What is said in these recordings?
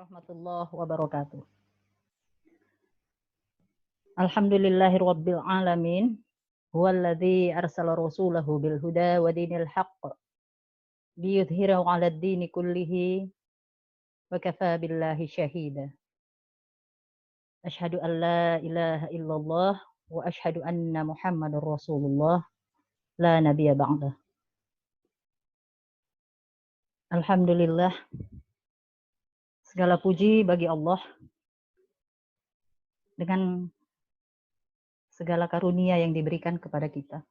warahmatullahi wabarakatuh. Alhamdulillahirabbil alamin. Huwallazi arsala rasulahu bil huda wa dinil haqq liyudhhirahu 'alad dini kullihi wa kafaa billahi syahida. Asyhadu an la ilaha illallah wa asyhadu anna Muhammadar Rasulullah la nabiyya ba'dah. Alhamdulillah, segala puji bagi Allah dengan segala karunia yang diberikan kepada kita.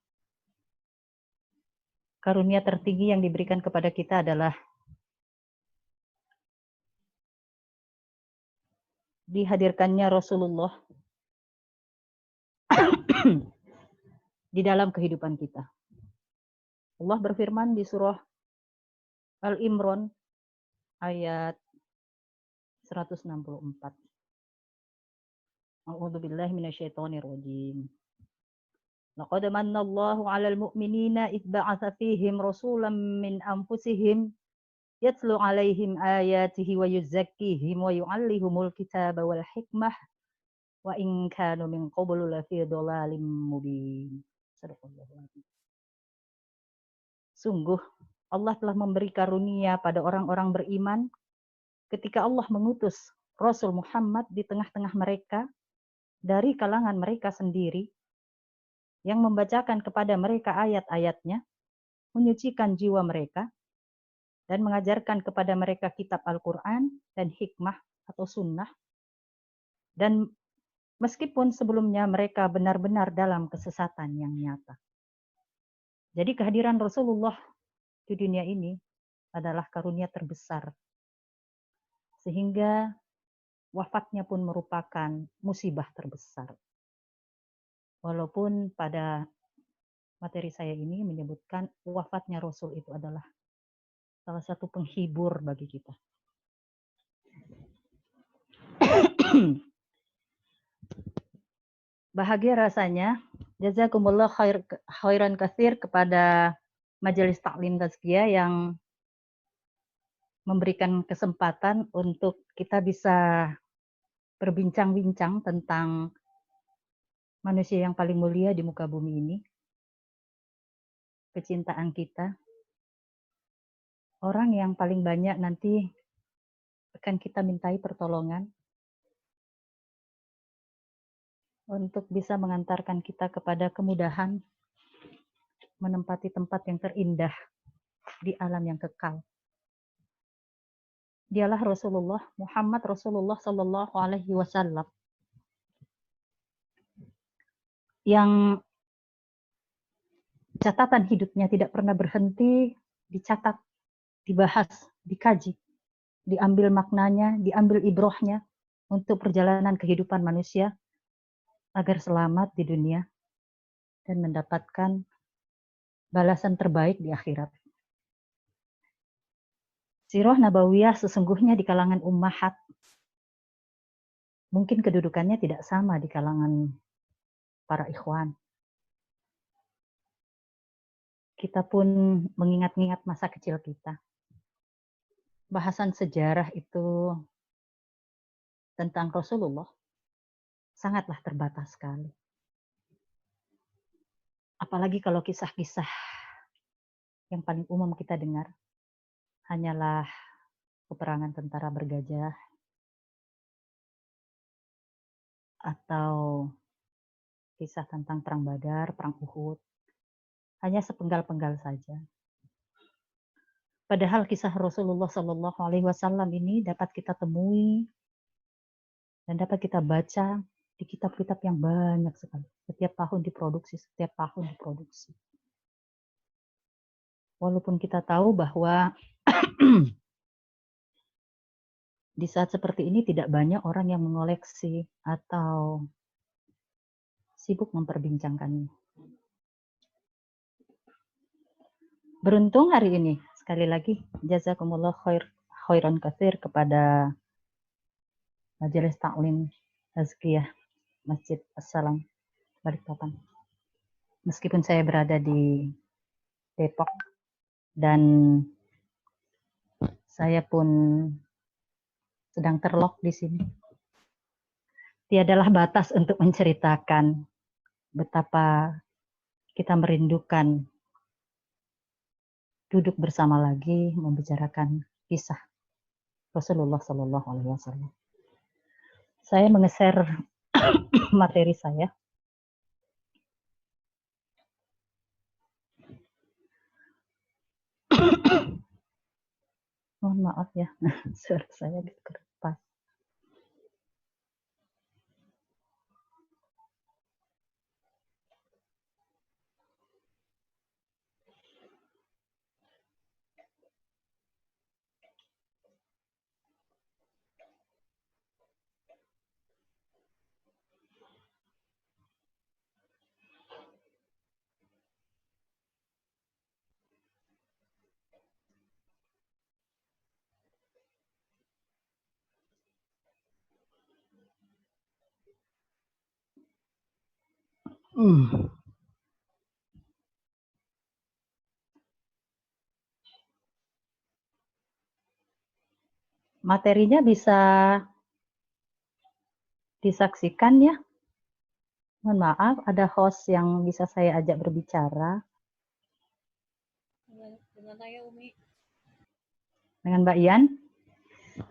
Karunia tertinggi yang diberikan kepada kita adalah dihadirkannya Rasulullah di dalam kehidupan kita. Allah berfirman di surah Al-Imran ayat 164. A'udzubillahi minasyaitonirrajim. Laqad manallahu 'alal mu'minina idz ba'atsa fihim rasulan min anfusihim yatlu 'alaihim ayatihi wa yuzakkihim wa yu'allimuhumul kitaba wal hikmah wa in kanu min qablu lafi dhalalin mubin. Sungguh Allah telah memberi karunia pada orang-orang beriman ketika Allah mengutus Rasul Muhammad di tengah-tengah mereka dari kalangan mereka sendiri yang membacakan kepada mereka ayat-ayatnya, menyucikan jiwa mereka, dan mengajarkan kepada mereka kitab Al-Quran dan hikmah atau sunnah. Dan meskipun sebelumnya mereka benar-benar dalam kesesatan yang nyata. Jadi kehadiran Rasulullah di dunia ini adalah karunia terbesar. Sehingga wafatnya pun merupakan musibah terbesar. Walaupun pada materi saya ini menyebutkan wafatnya Rasul itu adalah salah satu penghibur bagi kita. Bahagia rasanya, jazakumullah khairan katsir kepada Majelis Taklim Tazkiyah yang memberikan kesempatan untuk kita bisa berbincang-bincang tentang manusia yang paling mulia di muka bumi ini, kecintaan kita, orang yang paling banyak nanti akan kita mintai pertolongan untuk bisa mengantarkan kita kepada kemudahan menempati tempat yang terindah di alam yang kekal. Dialah Rasulullah Muhammad Rasulullah Sallallahu Alaihi Wasallam yang catatan hidupnya tidak pernah berhenti dicatat, dibahas, dikaji, diambil maknanya, diambil ibrohnya untuk perjalanan kehidupan manusia agar selamat di dunia dan mendapatkan balasan terbaik di akhirat. Sirah Nabawiyah sesungguhnya di kalangan ummahat mungkin kedudukannya tidak sama di kalangan para ikhwan. Kita pun mengingat-ingat masa kecil kita. Bahasan sejarah itu tentang Rasulullah sangatlah terbatas sekali. Apalagi kalau kisah-kisah yang paling umum kita dengar hanyalah peperangan tentara bergajah atau kisah tentang perang Badar, perang Uhud. Hanya sepenggal-penggal saja. Padahal kisah Rasulullah Shallallahu Alaihi Wasallam ini dapat kita temui dan dapat kita baca di kitab-kitab yang banyak sekali. Setiap tahun diproduksi. Walaupun kita tahu bahwa di saat seperti ini tidak banyak orang yang mengoleksi atau sibuk memperbincangkannya. Beruntung hari ini, sekali lagi, jazakumullah khairan katsir kepada Majelis Taklim Tazkiyah Masjid Assalam Balikpapan. Meskipun saya berada di Depok dan saya pun sedang terlock di sini. Tiadalah batas untuk menceritakan betapa kita merindukan duduk bersama lagi membicarakan kisah Rasulullah Shallallahu Alaihi Wasallam. Saya mengeser materi saya. Mohon maaf ya, suara saya keras. Materinya bisa disaksikan ya. Mohon maaf, ada host yang bisa saya ajak berbicara. Dengan saya, Umi. Dengan Mbak Ian?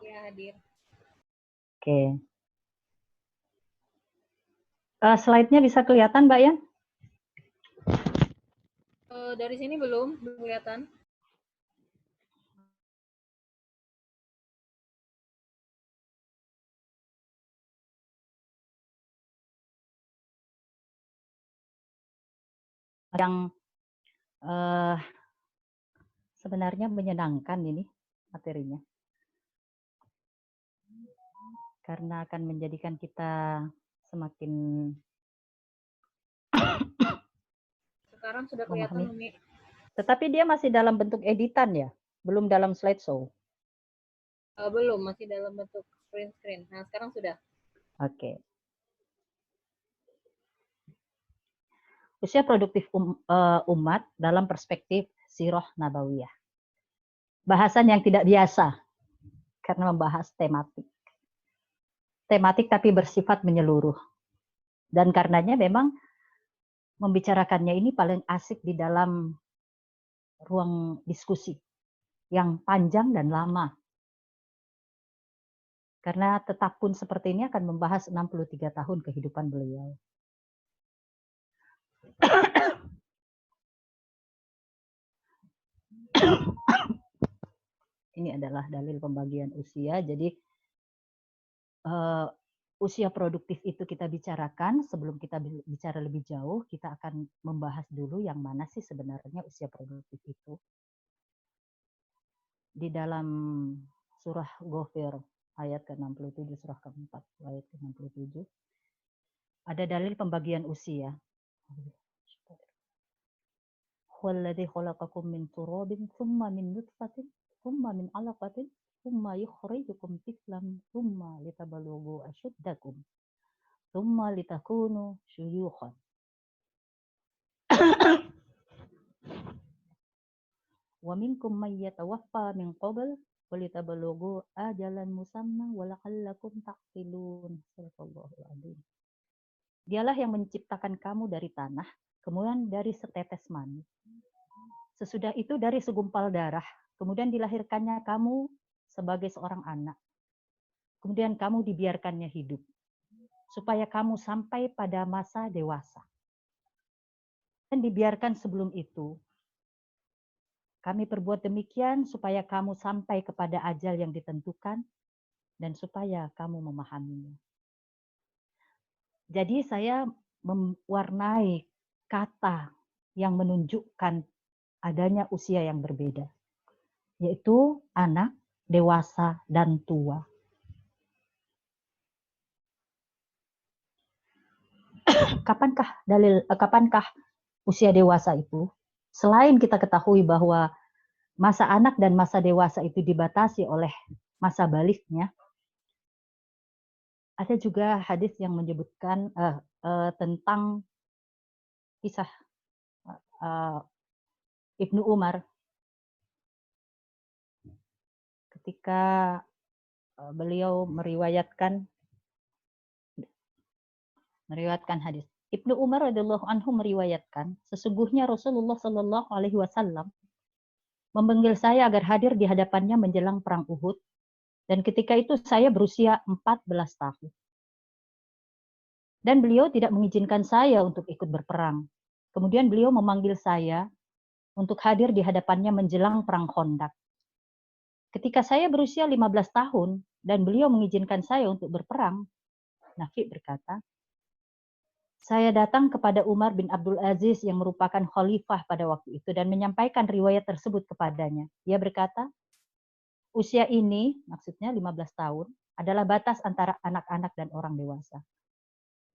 Ya, hadir. Oke. Slide-nya bisa kelihatan, Mbak Ian? Dari sini belum kelihatan. Yang sebenarnya menyenangkan ini materinya. Karena akan menjadikan kita semakin Sekarang sudah kelihatan, Umi. Tetapi dia masih dalam bentuk editan ya? Belum dalam slideshow? Belum, masih dalam bentuk print screen. Nah, sekarang sudah. Oke. Usia produktif umat dalam perspektif Sirah Nabawiyah. Bahasan yang tidak biasa karena membahas tematik. Tematik tapi bersifat menyeluruh. Dan karenanya memang membicarakannya ini paling asik di dalam ruang diskusi yang panjang dan lama. Karena tetap pun seperti ini akan membahas 63 tahun kehidupan beliau. Ini adalah dalil pembagian usia. Jadi usia produktif itu kita bicarakan. Sebelum kita bicara lebih jauh, kita akan membahas dulu yang mana sih sebenarnya usia produktif itu. Di dalam surah Ghafir ayat ke-67, surah ke-4 ayat ke-67, ada dalil pembagian usia. Huwallazi khalaqakum min turabin tsumma min nutfatin tsumma min 'alaqatin tsumma yukhrijukum tiflan tsumma litabalughu ashuddakum tsumma litakunu syuyukhan. Wa minkum may yatawaffa min qabl wa litabalughu ajalan musamma wa la'allakum taqilun. Shallallahul adzim. Dialah yang menciptakan kamu dari tanah, kemudian dari setetes mani. Sesudah itu dari segumpal darah, kemudian dilahirkannya kamu sebagai seorang anak. Kemudian kamu dibiarkannya hidup, supaya kamu sampai pada masa dewasa. Dan dibiarkan sebelum itu, kami perbuat demikian supaya kamu sampai kepada ajal yang ditentukan, dan supaya kamu memahaminya. Jadi saya mewarnai kata yang menunjukkan adanya usia yang berbeda, yaitu anak, dewasa, dan tua. Kapankah usia dewasa itu? Selain kita ketahui bahwa masa anak dan masa dewasa itu dibatasi oleh masa baliknya, ada juga hadis yang menyebutkan tentang kisah Ibnu Umar ketika beliau meriwayatkan hadis. Ibnu Umar radhiyallahu anhu meriwayatkan, sesungguhnya Rasulullah Shallallahu alaihi wasallam memanggil saya agar hadir di hadapannya menjelang perang Uhud, dan ketika itu saya berusia 14 tahun. Dan beliau tidak mengizinkan saya untuk ikut berperang. Kemudian beliau memanggil saya untuk hadir di hadapannya menjelang perang Khandaq. Ketika saya berusia 15 tahun dan beliau mengizinkan saya untuk berperang, Nafi berkata, saya datang kepada Umar bin Abdul Aziz yang merupakan khalifah pada waktu itu dan menyampaikan riwayat tersebut kepadanya. Ia berkata, usia ini, maksudnya 15 tahun, adalah batas antara anak-anak dan orang dewasa.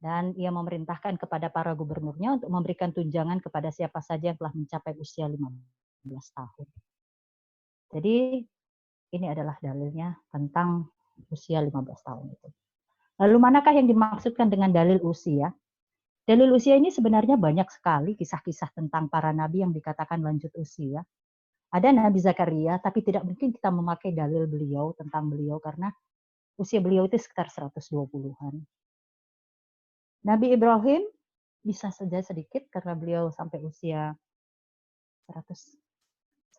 Dan ia memerintahkan kepada para gubernurnya untuk memberikan tunjangan kepada siapa saja yang telah mencapai usia 15 tahun. Jadi ini adalah dalilnya tentang usia 15 tahun itu. Lalu manakah yang dimaksudkan dengan dalil usia? Dalil usia ini sebenarnya banyak sekali kisah-kisah tentang para nabi yang dikatakan lanjut usia. Ada Nabi Zakaria, tapi tidak mungkin kita memakai dalil beliau tentang beliau karena usia beliau itu sekitar 120-an. Nabi Ibrahim bisa saja sedikit karena beliau sampai usia 100.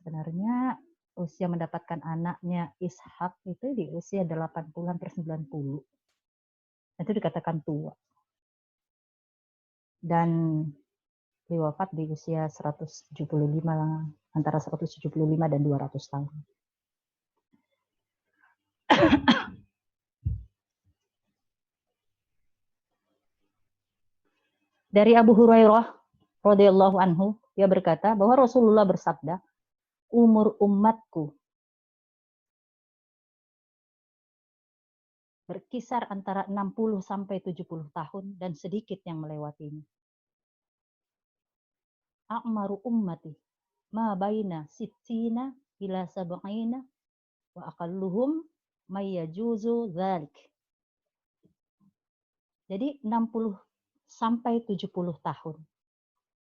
Sebenarnya usia mendapatkan anaknya Ishak itu di usia 80-an per 90. Itu dikatakan tua. Dan beliau wafat di usia 175, antara 175 dan 200 tahun. Dari Abu Hurairah radhiyallahu anhu, dia berkata bahwa Rasulullah bersabda, umur umatku berkisar antara 60 sampai 70 tahun dan sedikit yang melewatinya. A'maru ummati ma baina sittina ila sab'ina wa aqalluhum may yajuzu dzalik. Jadi 60 sampai 70 tahun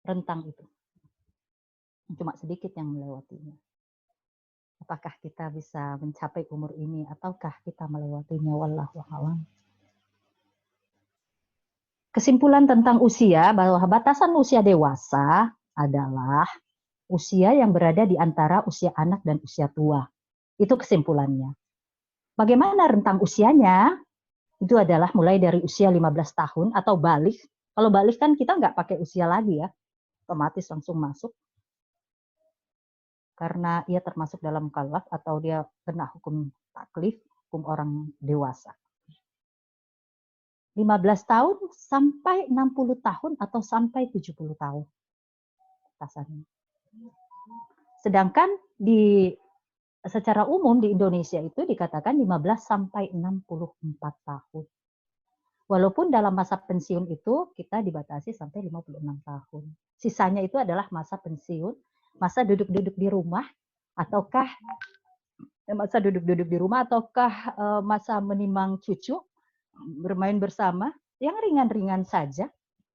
rentang itu. Cuma sedikit yang melewatinya. Apakah kita bisa mencapai umur ini ataukah kita melewatinya? Wallahu a'lam. Kesimpulan tentang usia bahwa batasan usia dewasa adalah usia yang berada di antara usia anak dan usia tua. Itu kesimpulannya. Bagaimana rentang usianya? Itu adalah mulai dari usia 15 tahun atau balik. Kalau balik kan kita nggak pakai usia lagi ya, otomatis langsung masuk. Karena ia termasuk dalam mukallaf atau dia kena hukum taklif, hukum orang dewasa. 15 tahun sampai 60 tahun atau sampai 70 tahun. Batasannya. Sedangkan secara umum di Indonesia itu dikatakan 15 sampai 64 tahun. Walaupun dalam masa pensiun itu kita dibatasi sampai 56 tahun. Sisanya itu adalah masa pensiun, masa duduk-duduk di rumah, ataukah masa menimang cucu, bermain bersama, yang ringan-ringan saja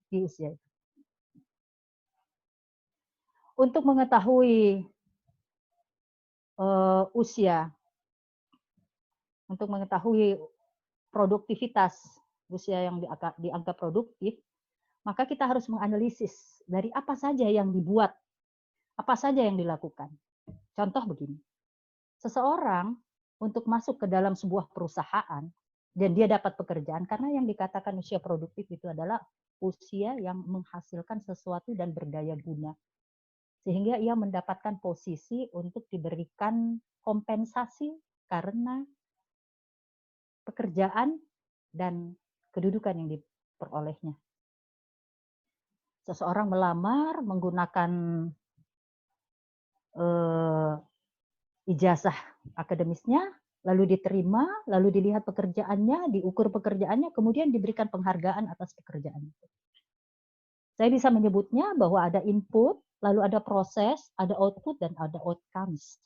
di usia itu. Untuk mengetahui usia, untuk mengetahui produktivitas usia yang dianggap produktif, maka kita harus menganalisis dari apa saja yang dibuat, apa saja yang dilakukan. Contoh begini, seseorang untuk masuk ke dalam sebuah perusahaan dan dia dapat pekerjaan, karena yang dikatakan usia produktif itu adalah usia yang menghasilkan sesuatu dan berdaya guna. Sehingga ia mendapatkan posisi untuk diberikan kompensasi karena pekerjaan dan kedudukan yang diperolehnya. Seseorang melamar menggunakan ijazah akademisnya, lalu diterima, lalu dilihat pekerjaannya, diukur pekerjaannya, kemudian diberikan penghargaan atas pekerjaan itu. Saya bisa menyebutnya bahwa ada input, lalu ada proses, ada output, dan ada outcomes.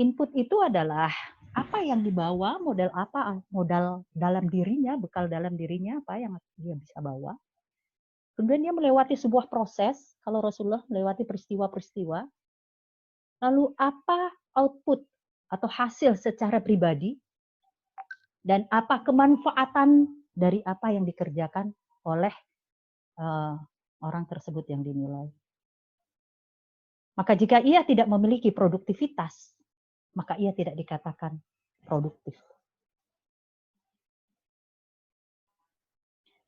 Input itu adalah apa yang dibawa, modal apa, modal dalam dirinya, bekal dalam dirinya, apa yang dia bisa bawa. Kemudian dia melewati sebuah proses, kalau Rasulullah melewati peristiwa-peristiwa. Lalu apa output atau hasil secara pribadi? dan apa kemanfaatan dari apa yang dikerjakan oleh orang tersebut yang dinilai. Maka jika ia tidak memiliki produktivitas, maka ia tidak dikatakan produktif.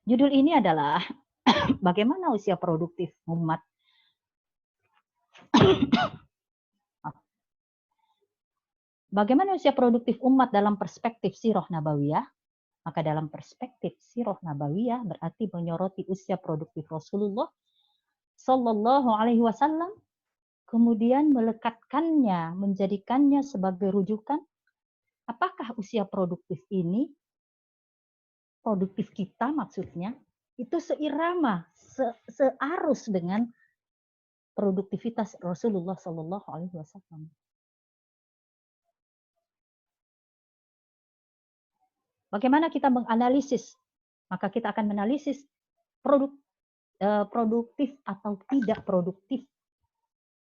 Judul ini adalah bagaimana usia produktif umat. Bagaimana usia produktif umat dalam perspektif Sirah Nabawiyah? Maka dalam perspektif Sirah Nabawiyah berarti menyoroti usia produktif Rasulullah Sallallahu Alaihi Wasallam, kemudian melekatkannya, menjadikannya sebagai rujukan. Apakah usia produktif ini, produktif kita maksudnya, itu seirama, searus dengan produktivitas Rasulullah Sallallahu Alaihi Wasallam. Bagaimana kita menganalisis? Maka kita akan menganalisis produktif atau tidak produktif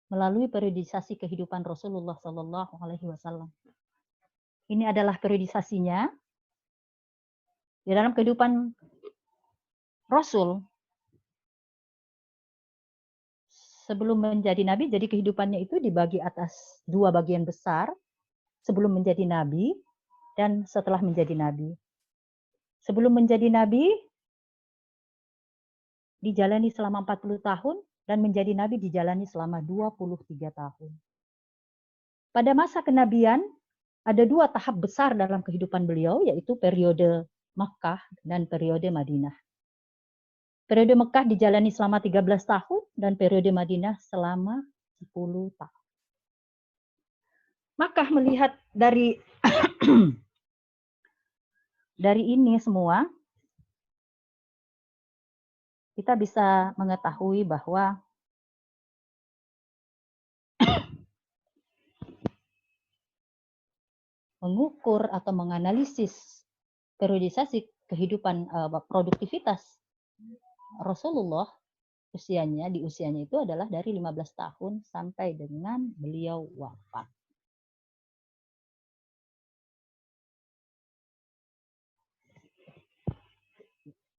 melalui periodisasi kehidupan Rasulullah Sallallahu Alaihi Wasallam. Ini adalah periodisasinya di dalam kehidupan Rasul sebelum menjadi nabi. Jadi kehidupannya itu dibagi atas dua bagian besar, sebelum menjadi nabi dan setelah menjadi nabi. Sebelum menjadi nabi dijalani selama 40 tahun dan menjadi nabi dijalani selama 23 tahun. Pada masa kenabian ada dua tahap besar dalam kehidupan beliau, yaitu periode Makkah dan periode Madinah. Periode Mekah dijalani selama 13 tahun dan periode Madinah selama 10 tahun. Maka melihat dari ini semua, kita bisa mengetahui bahwa mengukur atau menganalisis periodisasi kehidupan produktivitas Rasulullah di usianya itu adalah dari 15 tahun sampai dengan beliau wafat.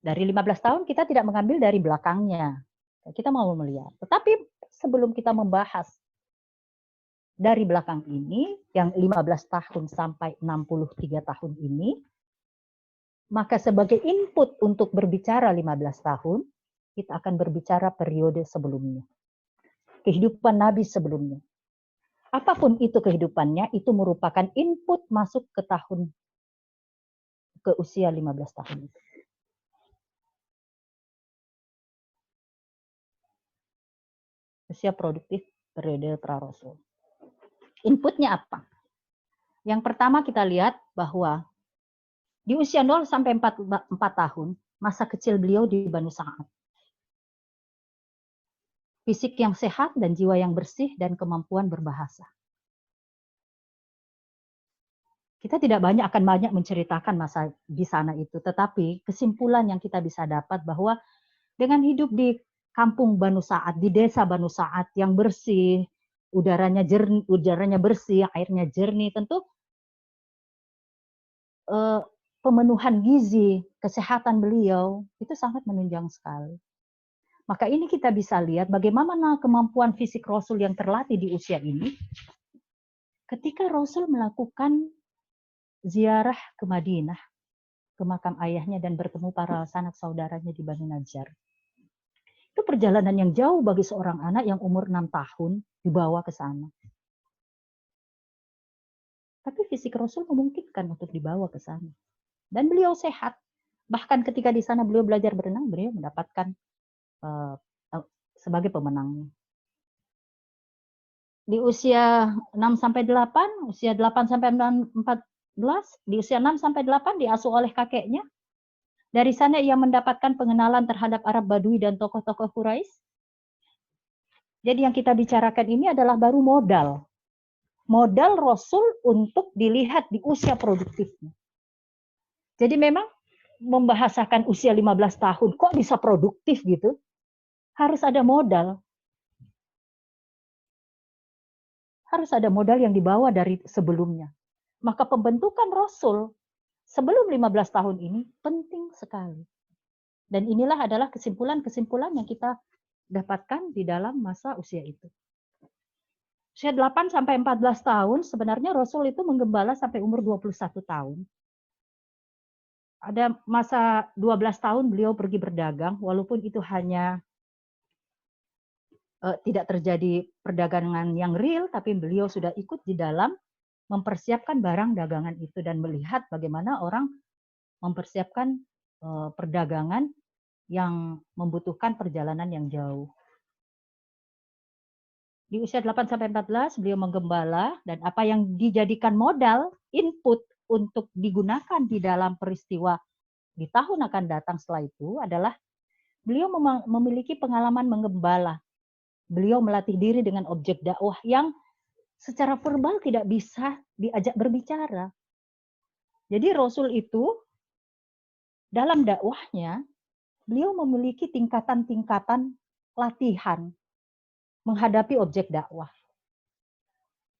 Dari 15 tahun kita tidak mengambil dari belakangnya. Kita mau melihat. Tetapi sebelum kita membahas dari belakang ini, yang 15 tahun sampai 63 tahun ini, maka sebagai input untuk berbicara 15 tahun, kita akan berbicara periode sebelumnya. Kehidupan Nabi sebelumnya. Apapun itu kehidupannya, itu merupakan input masuk ke usia 15 tahun itu. Usia produktif periode pra-Rasul. Inputnya apa? Yang pertama kita lihat bahwa di usia 0 sampai 4 tahun, masa kecil beliau di Banu Sa'ad. Fisik yang sehat dan jiwa yang bersih dan kemampuan berbahasa. Kita tidak akan banyak menceritakan masa di sana itu, tetapi kesimpulan yang kita bisa dapat bahwa dengan hidup di kampung Banu Sa'ad, di desa Banu Sa'ad yang bersih, udaranya bersih, airnya jernih, tentu pemenuhan gizi, kesehatan beliau itu sangat menunjang sekali. Maka ini kita bisa lihat bagaimana kemampuan fisik Rasul yang terlatih di usia ini. Ketika Rasul melakukan ziarah ke Madinah, ke makam ayahnya dan bertemu para sanak saudaranya di Bani Najjar. Itu perjalanan yang jauh bagi seorang anak yang umur 6 tahun dibawa ke sana. Tapi fisik Rasul memungkinkan untuk dibawa ke sana. Dan beliau sehat. Bahkan ketika di sana beliau belajar berenang, beliau mendapatkan sebagai pemenangnya. Di usia 6 sampai 8, usia 8 sampai 14, di usia 6 sampai 8 diasuh oleh kakeknya. Dari sana ia mendapatkan pengenalan terhadap Arab Badui dan tokoh-tokoh Quraisy. Jadi yang kita bicarakan ini adalah baru modal. Modal Rasul untuk dilihat di usia produktifnya. Jadi memang membahasakan usia 15 tahun, kok bisa produktif gitu? Harus ada modal. Harus ada modal yang dibawa dari sebelumnya. Maka pembentukan Rasul sebelum 15 tahun ini penting sekali. Dan inilah adalah kesimpulan-kesimpulan yang kita dapatkan di dalam masa usia itu. Usia 8 sampai 14 tahun, sebenarnya Rasul itu menggembala sampai umur 21 tahun. Ada masa 12 tahun beliau pergi berdagang, walaupun itu hanya tidak terjadi perdagangan yang real, tapi beliau sudah ikut di dalam mempersiapkan barang dagangan itu dan melihat bagaimana orang mempersiapkan perdagangan yang membutuhkan perjalanan yang jauh. Di usia 8 sampai 14 beliau menggembala, dan apa yang dijadikan modal input untuk digunakan di dalam peristiwa di tahun akan datang setelah itu adalah beliau memiliki pengalaman menggembala. Beliau melatih diri dengan objek dakwah yang secara verbal tidak bisa diajak berbicara. Jadi Rasul itu dalam dakwahnya beliau memiliki tingkatan-tingkatan latihan menghadapi objek dakwah.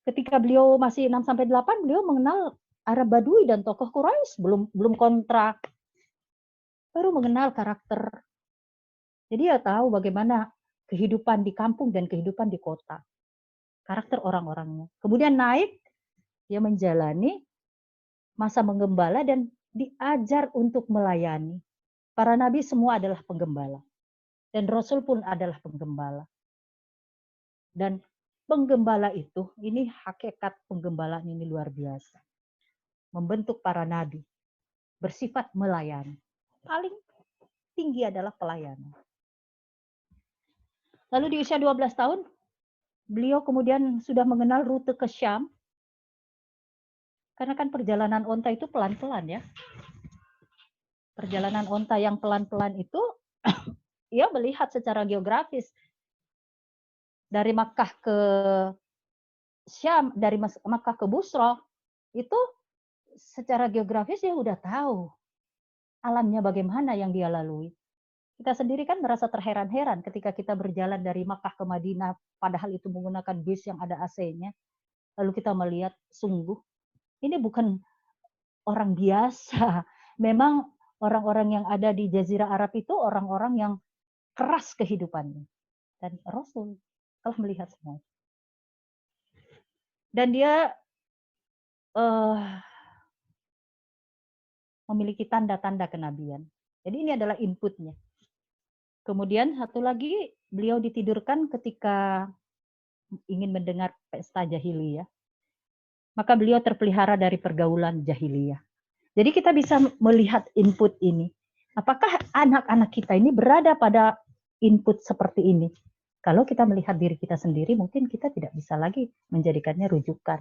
Ketika beliau masih 6 sampai 8, beliau mengenal Arab Badui dan tokoh Quraisy, belum kontrak. Baru mengenal karakter. Jadi dia tahu bagaimana kehidupan di kampung dan kehidupan di kota. Karakter orang-orangnya. Kemudian naik, dia menjalani masa menggembala dan diajar untuk melayani. Para nabi semua adalah penggembala. Dan Rasul pun adalah penggembala. Dan penggembala itu, ini hakikat penggembalaan ini luar biasa. Membentuk para nabi. Bersifat melayani. Paling tinggi adalah pelayanan. Lalu di usia 12 tahun, beliau kemudian sudah mengenal rute ke Syam. Karena kan perjalanan onta itu pelan-pelan ya. Perjalanan onta yang pelan-pelan itu, ia melihat secara geografis. Dari Makkah ke Syam, dari Makkah ke Busra, itu secara geografis dia udah tahu alamnya bagaimana yang dia lalui. Kita sendiri kan merasa terheran-heran ketika kita berjalan dari Makkah ke Madinah, padahal itu menggunakan bis yang ada AC-nya. Lalu kita melihat, sungguh, ini bukan orang biasa. Memang orang-orang yang ada di Jazirah Arab itu orang-orang yang keras kehidupannya. Dan Rasul telah melihat semua. Dan dia memiliki tanda-tanda kenabian. Jadi ini adalah inputnya. Kemudian satu lagi, beliau ditidurkan ketika ingin mendengar pesta jahiliyah. Maka beliau terpelihara dari pergaulan jahiliyah. Jadi kita bisa melihat input ini. Apakah anak-anak kita ini berada pada input seperti ini? Kalau kita melihat diri kita sendiri, mungkin kita tidak bisa lagi menjadikannya rujukan.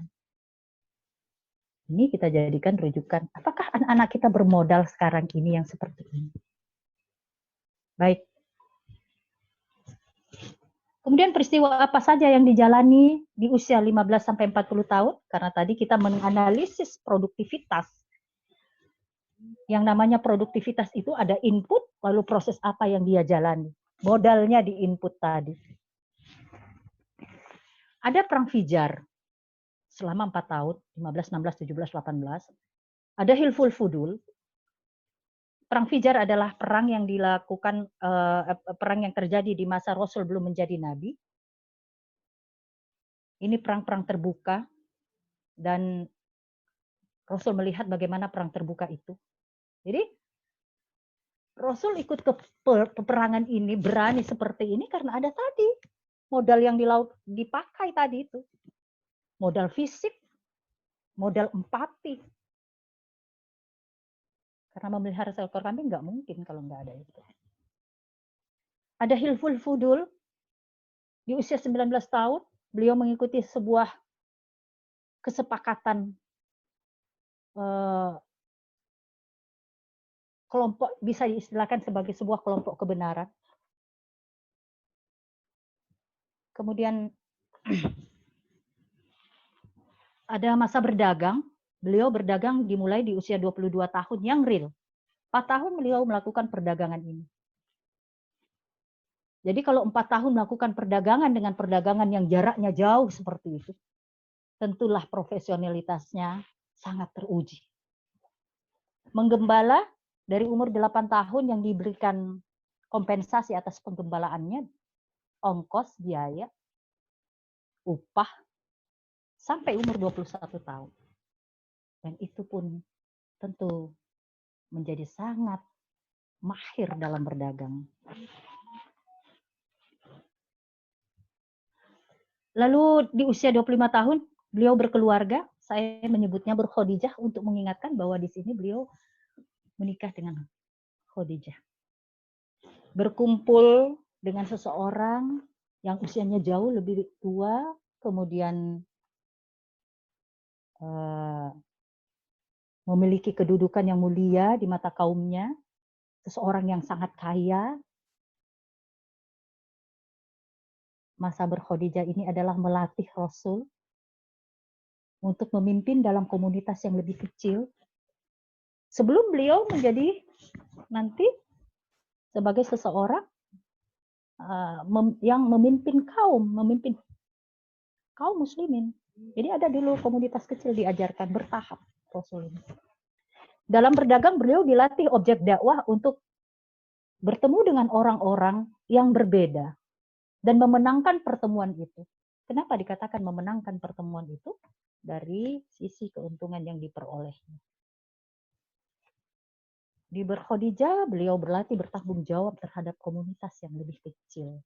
Ini kita jadikan rujukan. Apakah anak-anak kita bermodal sekarang ini yang seperti ini? Baik. Kemudian peristiwa apa saja yang dijalani di usia 15 sampai 40 tahun? Karena tadi kita menganalisis produktivitas. Yang namanya produktivitas itu ada input, lalu proses apa yang dia jalani. Modalnya di input tadi. Ada perang Fijar selama 4 tahun, 15, 16, 17, 18. Ada Hilful Fudul. Perang Fijar adalah perang yang dilakukan, perang yang terjadi di masa Rasul belum menjadi nabi. Ini perang-perang terbuka dan Rasul melihat bagaimana perang terbuka itu. Jadi Rasul ikut ke peperangan ini berani seperti ini karena ada tadi modal yang dipakai tadi itu. Modal fisik, modal empati. Karena memelihara seekor kambing nggak mungkin kalau nggak ada itu. Ada Hilful Fudul, di usia 19 tahun, beliau mengikuti sebuah kesepakatan kelompok, bisa diistilahkan sebagai sebuah kelompok kebenaran. Kemudian ada masa berdagang, beliau berdagang dimulai di usia 22 tahun yang real. 4 tahun beliau melakukan perdagangan ini. Jadi kalau 4 tahun melakukan perdagangan dengan perdagangan yang jaraknya jauh seperti itu, tentulah profesionalitasnya sangat teruji. menggembala dari umur 8 tahun yang diberikan kompensasi atas penggembalaannya, ongkos, biaya, upah, sampai umur 21 tahun. Dan itu pun tentu menjadi sangat mahir dalam berdagang. Lalu di usia 25 tahun, beliau berkeluarga. Saya menyebutnya berkhadijah untuk mengingatkan bahwa di sini beliau menikah dengan Khadijah. Berkumpul dengan seseorang yang usianya jauh lebih tua, kemudian memiliki kedudukan yang mulia di mata kaumnya, seseorang yang sangat kaya. Masa berkhadijah ini adalah melatih Rasul untuk memimpin dalam komunitas yang lebih kecil. Sebelum beliau menjadi nanti sebagai seseorang yang memimpin kaum muslimin. Jadi ada dulu komunitas kecil diajarkan bertahap Rasul ini. Dalam berdagang beliau dilatih objek dakwah untuk bertemu dengan orang-orang yang berbeda dan memenangkan pertemuan itu. Kenapa dikatakan memenangkan pertemuan itu? Dari sisi keuntungan yang diperolehnya. Di berkhadijah, beliau berlatih bertanggung jawab terhadap komunitas yang lebih kecil.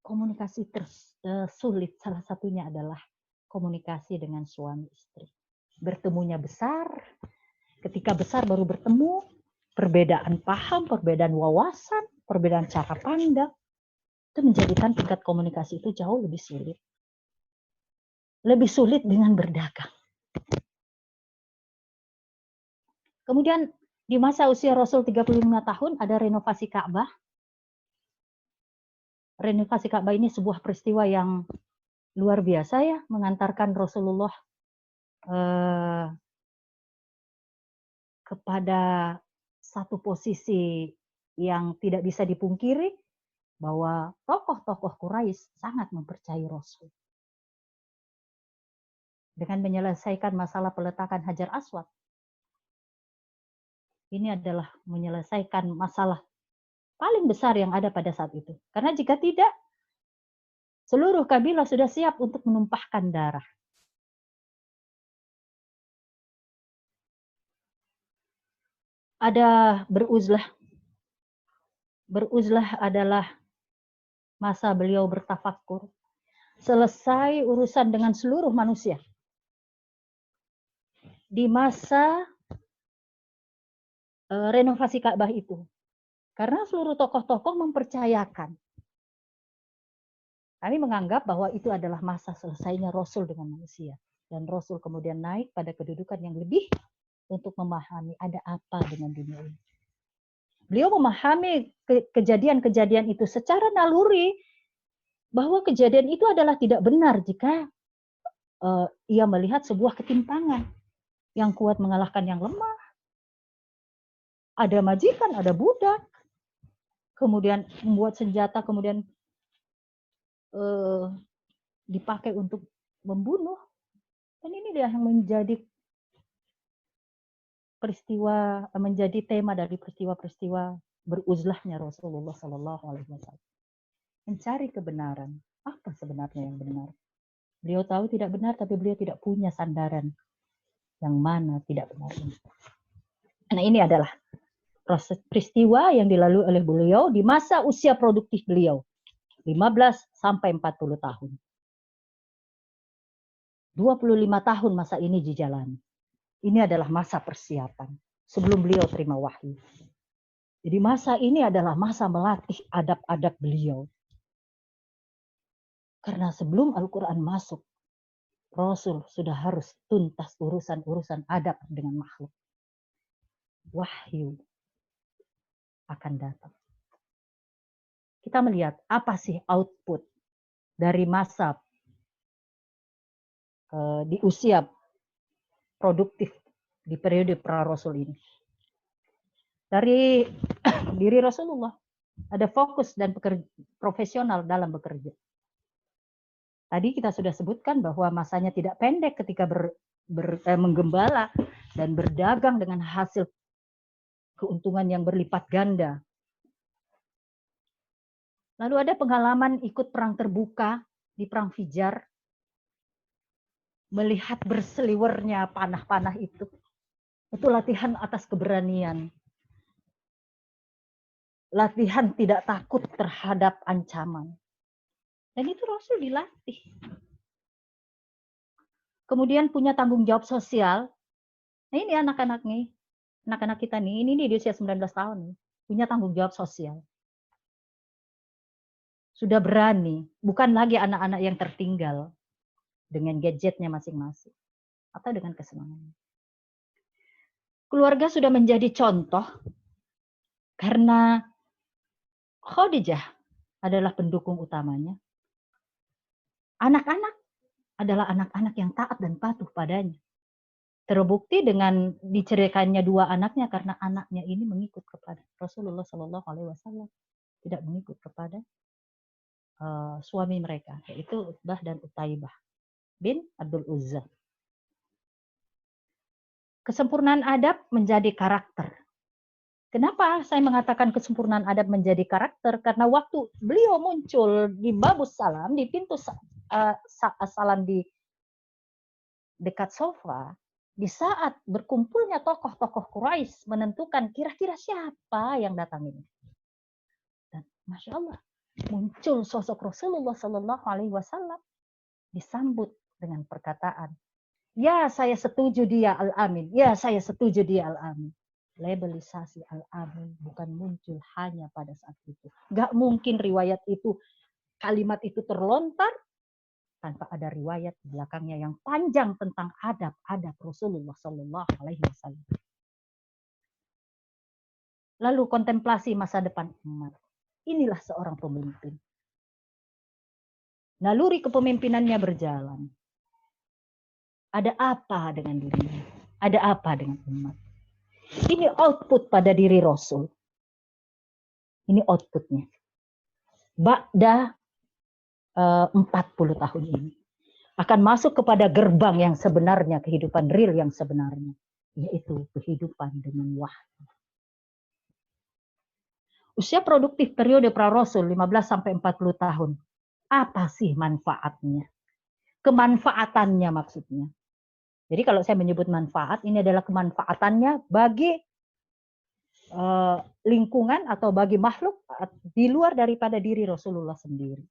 Komunikasi tersulit salah satunya adalah komunikasi dengan suami istri. Bertemunya besar, ketika besar baru bertemu, perbedaan paham, perbedaan wawasan, perbedaan cara pandang, itu menjadikan tingkat komunikasi itu jauh lebih sulit. Lebih sulit dengan berdagang. Kemudian di masa usia Rasul 35 tahun ada renovasi Ka'bah. Renovasi Ka'bah ini sebuah peristiwa yang luar biasa ya, mengantarkan Rasulullah kepada satu posisi yang tidak bisa dipungkiri, bahwa tokoh-tokoh Quraisy sangat mempercayai Rasul. Dengan menyelesaikan masalah peletakan Hajar Aswad, ini adalah menyelesaikan masalah paling besar yang ada pada saat itu. Karena jika tidak, seluruh kabilah sudah siap untuk menumpahkan darah. Ada beruzlah. Beruzlah adalah masa beliau bertafakur. Selesai urusan dengan seluruh manusia. Di masa renovasi Ka'bah itu. Karena seluruh tokoh-tokoh mempercayakan. Kami menganggap bahwa itu adalah masa selesainya Rasul dengan manusia. Dan Rasul kemudian naik pada kedudukan yang lebih untuk memahami ada apa dengan dunia ini. Beliau memahami kejadian-kejadian itu secara naluri, bahwa kejadian itu adalah tidak benar jika ia melihat sebuah ketimpangan. Yang kuat mengalahkan yang lemah. Ada majikan, ada budak. Kemudian membuat senjata, kemudian dipakai untuk membunuh. Dan ini dia yang menjadi menjadi tema dari peristiwa-peristiwa beruzlahnya Rasulullah Shallallahu Alaihi Wasallam. Mencari kebenaran. Apa sebenarnya yang benar? Beliau tahu tidak benar, tapi beliau tidak punya sandaran yang mana tidak benar. Nah, ini adalah proses peristiwa yang dilalui oleh beliau di masa usia produktif beliau, 15 sampai 40 tahun. 25 tahun masa ini dijalani. Ini adalah masa persiapan sebelum beliau terima wahyu. Jadi masa ini adalah masa melatih adab-adab beliau. Karena sebelum Al-Quran masuk, Rasul sudah harus tuntas urusan-urusan adab dengan makhluk. Wahyu akan datang. Kita melihat apa sih output dari masa di usia produktif di periode pra-Rasul ini. Dari diri Rasulullah ada fokus dan profesional dalam bekerja. Tadi kita sudah sebutkan bahwa masanya tidak pendek ketika menggembala dan berdagang dengan hasil keuntungan yang berlipat ganda. Lalu ada pengalaman ikut perang terbuka di Perang Fijar, melihat berseliwernya panah-panah itu latihan atas keberanian. Latihan tidak takut terhadap ancaman. Dan itu Rasul dilatih. Kemudian punya tanggung jawab sosial. Nah ini anak-anak nih, anak-anak kita nih, ini di usia 19 tahun nih, punya tanggung jawab sosial. Sudah berani, bukan lagi anak-anak yang tertinggal dengan gadgetnya masing-masing atau dengan kesenangannya. Keluarga sudah menjadi contoh karena Khadijah adalah pendukung utamanya. Anak-anak adalah anak-anak yang taat dan patuh padanya. Terbukti dengan diceraikannya dua anaknya karena anaknya ini mengikut kepada Rasulullah Shallallahu Alaihi Wasallam, tidak mengikut kepada suami mereka, yaitu Utbah dan Utaibah bin Abdul Uzza. Kesempurnaan adab menjadi karakter. Kenapa saya mengatakan kesempurnaan adab menjadi karakter? Karena waktu beliau muncul di Babus Salam, di pintu salam di dekat sofa, di saat berkumpulnya tokoh-tokoh Quraisy menentukan kira-kira siapa yang datang ini. Dan Masya Allah, muncul sosok Rasulullah Sallallahu Alaihi Wasallam disambut dengan perkataan, ya saya setuju dia Al-Amin, ya saya setuju dia Al-Amin. Labelisasi Al-Amin bukan muncul hanya pada saat itu. Gak mungkin riwayat itu, kalimat itu terlontar tanpa ada riwayat di belakangnya yang panjang tentang adab-adab Rasulullah Sallallahu Alaihi Wasallam. Lalu kontemplasi masa depan umat. Inilah seorang pemimpin. Naluri kepemimpinannya berjalan. Ada apa dengan dirinya? Ada apa dengan umat? Ini output pada diri Rasul. Ini outputnya. Ba'da 40 tahun ini. Akan masuk kepada gerbang yang sebenarnya, kehidupan real yang sebenarnya. Yaitu kehidupan dengan wahyu. Usia produktif periode pra-Rasul 15-40 tahun. Apa sih manfaatnya? Kemanfaatannya maksudnya. Jadi kalau saya menyebut manfaat, ini adalah kemanfaatannya bagi lingkungan atau bagi makhluk di luar daripada diri Rasulullah sendiri.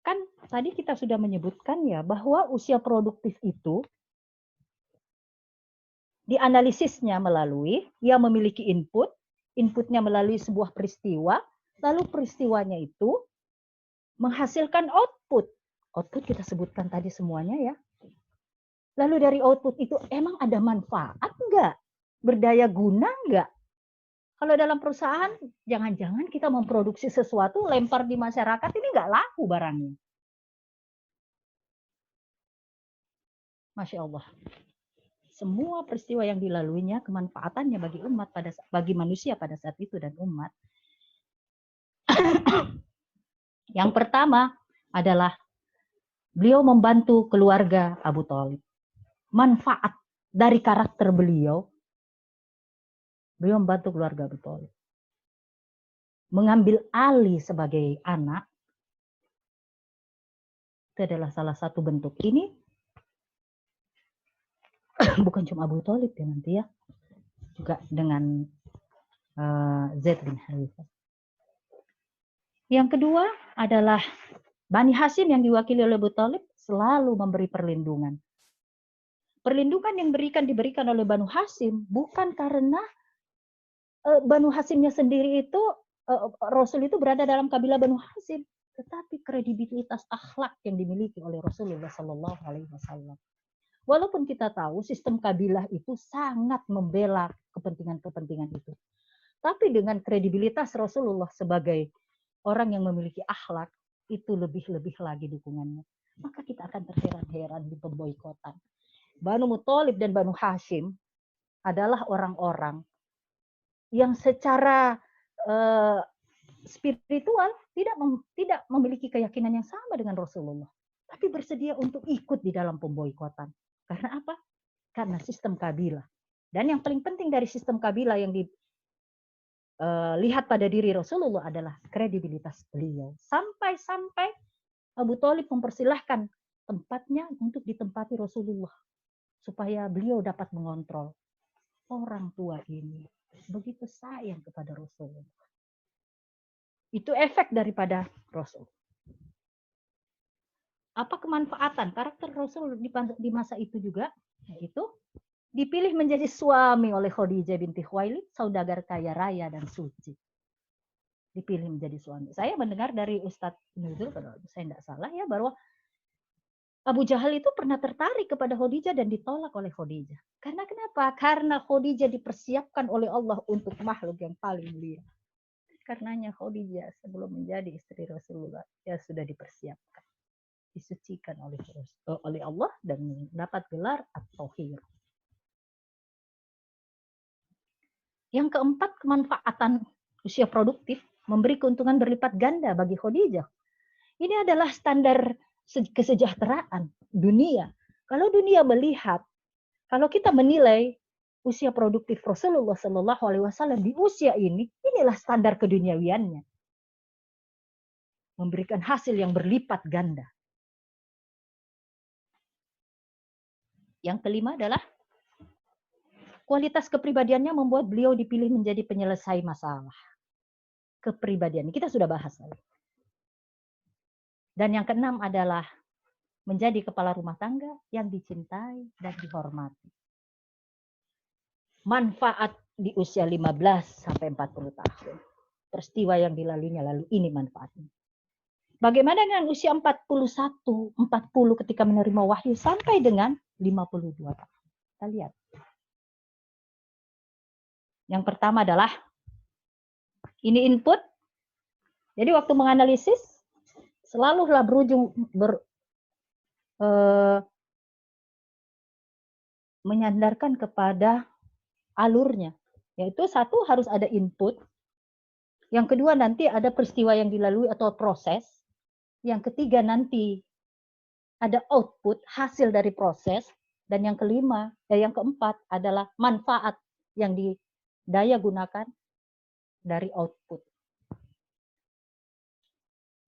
Kan tadi kita sudah menyebutkan ya bahwa usia produktif itu dianalisisnya melalui ia memiliki inputnya melalui sebuah peristiwa, lalu peristiwanya itu menghasilkan output. Output kita sebutkan tadi semuanya ya. Lalu dari output itu emang ada manfaat enggak? Berdaya guna enggak? Kalau dalam perusahaan, jangan-jangan kita memproduksi sesuatu, lempar di masyarakat, ini enggak laku barangnya. Masya Allah. Semua peristiwa yang dilaluinya, kemanfaatannya bagi umat, bagi manusia pada saat itu dan umat. Yang pertama adalah beliau membantu keluarga Abu Thalib. Manfaat dari karakter beliau membantu keluarga Abu Thalib. Mengambil alih sebagai anak, itu adalah salah satu bentuk ini. Bukan cuma Abu Thalib ya nanti ya, juga dengan Zaid bin Harithah. Yang kedua adalah Bani Hashim yang diwakili oleh Abu Thalib selalu memberi perlindungan. Perlindungan yang diberikan oleh Banu Hashim bukan karena Banu Hashimnya sendiri itu Rasul itu berada dalam kabilah Banu Hashim, tetapi kredibilitas akhlak yang dimiliki oleh Rasulullah Sallallahu Alaihi Wasallam. Walaupun kita tahu sistem kabilah itu sangat membela kepentingan-kepentingan itu, tapi dengan kredibilitas Rasulullah sebagai orang yang memiliki akhlak itu lebih-lebih lagi dukungannya. Maka kita akan terheran-heran di pemboikotan. Banu Muthalib dan Banu Hashim adalah orang-orang yang secara spiritual, tidak memiliki keyakinan yang sama dengan Rasulullah, tapi bersedia untuk ikut di dalam pemboikotan. Karena apa? Karena sistem kabilah. Dan yang paling penting dari sistem kabilah yang dilihat pada diri Rasulullah adalah kredibilitas beliau. Sampai-sampai Abu Thalib mempersilahkan tempatnya untuk ditempati Rasulullah supaya beliau dapat mengontrol. Orang tua ini begitu sayang kepada Rasulullah. Itu efek daripada Rasul. Apa kemanfaatan karakter Rasul di masa itu juga? Yaitu dipilih menjadi suami oleh Khadijah binti Khuwailid, saudagar kaya raya dan suci. Dipilih menjadi suami. Saya mendengar dari Ustadz Nuzul, kalau saya tidak salah ya, bahwa Abu Jahal itu pernah tertarik kepada Khadijah dan ditolak oleh Khadijah. Karena kenapa? Karena Khadijah dipersiapkan oleh Allah untuk makhluk yang paling mulia. Karenanya Khadijah sebelum menjadi istri Rasulullah, ya sudah dipersiapkan, disucikan oleh Allah dan mendapat gelar At-Thahir. Yang keempat, kemanfaatan usia produktif memberi keuntungan berlipat ganda bagi Khadijah. Ini adalah standar kesejahteraan dunia. Kalau dunia melihat, kalau kita menilai usia produktif Rasulullah Shallallahu Alaihi Wasallam di usia ini, inilah standar keduniawiannya, memberikan hasil yang berlipat ganda. Yang kelima adalah kualitas kepribadiannya membuat beliau dipilih menjadi penyelesai masalah. Kepribadian kita sudah bahas. Dan yang keenam adalah menjadi kepala rumah tangga yang dicintai dan dihormati. Manfaat di usia 15 sampai 40 tahun. Peristiwa yang dilaluinya lalu ini manfaatnya. Bagaimana dengan usia 41, 40 ketika menerima wahyu sampai dengan 52 tahun. Kita lihat. Yang pertama adalah ini input. Jadi waktu menganalisis selalulah berujung menyandarkan kepada alurnya. Yaitu satu harus ada input. Yang kedua nanti ada peristiwa yang dilalui atau proses. Yang ketiga nanti ada output, hasil dari proses. Dan yang keempat adalah manfaat yang didaya gunakan dari output.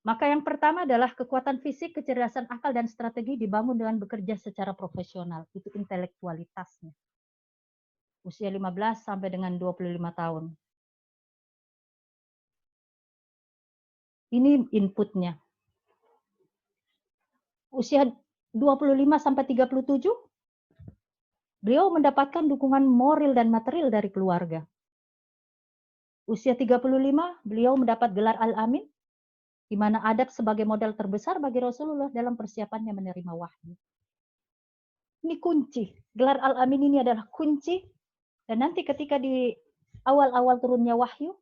Maka yang pertama adalah kekuatan fisik, kecerdasan akal, dan strategi dibangun dengan bekerja secara profesional. Itu intelektualitasnya. Usia 15 sampai dengan 25 tahun. Ini inputnya. Usia 25 sampai 37, beliau mendapatkan dukungan moral dan material dari keluarga. Usia 35, beliau mendapat gelar Al-Amin, di mana adab sebagai modal terbesar bagi Rasulullah dalam persiapannya menerima wahyu. Ini kunci. Gelar Al-Amin ini adalah kunci. Dan nanti ketika di awal-awal turunnya wahyu,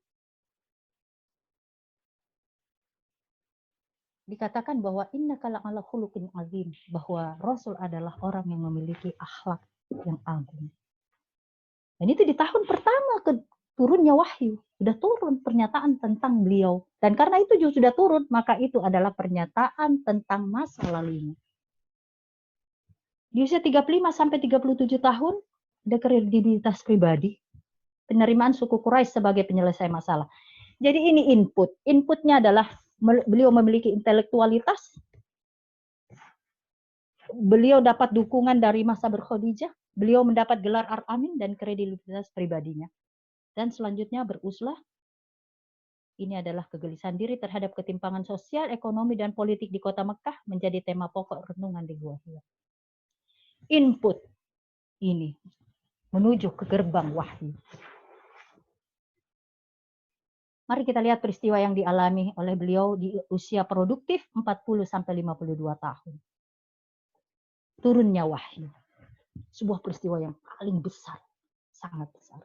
dikatakan bahwa innaka la'ala khuluqin azim, bahwa Rasul adalah orang yang memiliki akhlak yang agung. Dan itu di tahun pertama turunnya wahyu, sudah turun pernyataan tentang beliau. Dan karena itu juga sudah turun, maka itu adalah pernyataan tentang masa lalunya. Di usia 35 sampai 37 tahun, ada kredibilitas pribadi, penerimaan suku Quraisy sebagai penyelesai masalah. Jadi ini input. Inputnya adalah beliau memiliki intelektualitas, beliau dapat dukungan dari masa berkhadijah, beliau mendapat gelar Ar-Amin dan kredibilitas pribadinya. Dan selanjutnya beruslah. Ini adalah kegelisahan diri terhadap ketimpangan sosial, ekonomi, dan politik di kota Mekah menjadi tema pokok renungan di Gua Hira. Input ini menuju ke gerbang wahyu. Mari kita lihat peristiwa yang dialami oleh beliau di usia produktif 40 sampai 52 tahun. Turunnya wahyu. Sebuah peristiwa yang paling besar, sangat besar.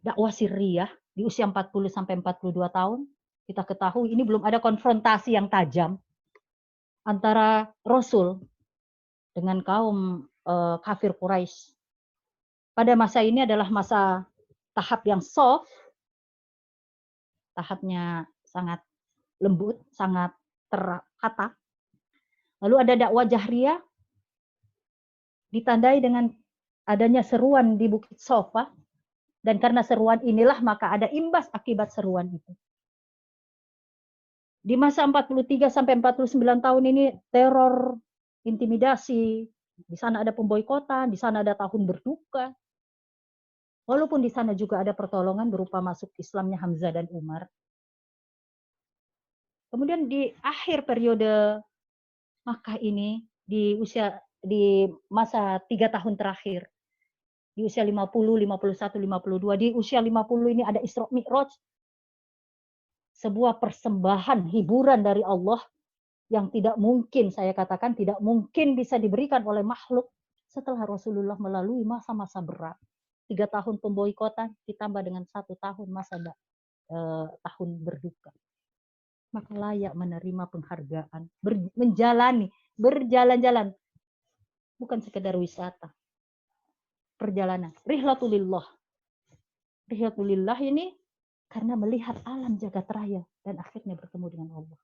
Dakwah sirriyah di usia 40 sampai 42 tahun, kita ketahui ini belum ada konfrontasi yang tajam antara Rasul dengan kaum kafir Quraisy. Pada masa ini adalah masa tahap yang soft, tahapnya sangat lembut, sangat tertata. Lalu ada dakwah jahriyah ditandai dengan adanya seruan di Bukit Sofa, dan karena seruan inilah maka ada imbas akibat seruan itu. Di masa 43 sampai 49 tahun ini teror, intimidasi, di sana ada pemboikotan, di sana ada tahun berduka. Walaupun di sana juga ada pertolongan berupa masuk Islamnya Hamzah dan Umar. Kemudian di akhir periode Makkah ini, di masa 3 tahun terakhir, di usia 50, 51, 52, di usia 50 ini ada Isra Mi'raj, sebuah persembahan hiburan dari Allah yang tidak mungkin, saya katakan tidak mungkin bisa diberikan oleh makhluk setelah Rasulullah melalui masa-masa berat. 3 tahun pemboikotan ditambah dengan 1 tahun masa tahun berduka. Maka layak menerima penghargaan, menjalani, berjalan-jalan, bukan sekedar wisata, perjalanan. Rihlatulillah. Rihlatulillah ini karena melihat alam jagat raya dan akhirnya bertemu dengan Allah.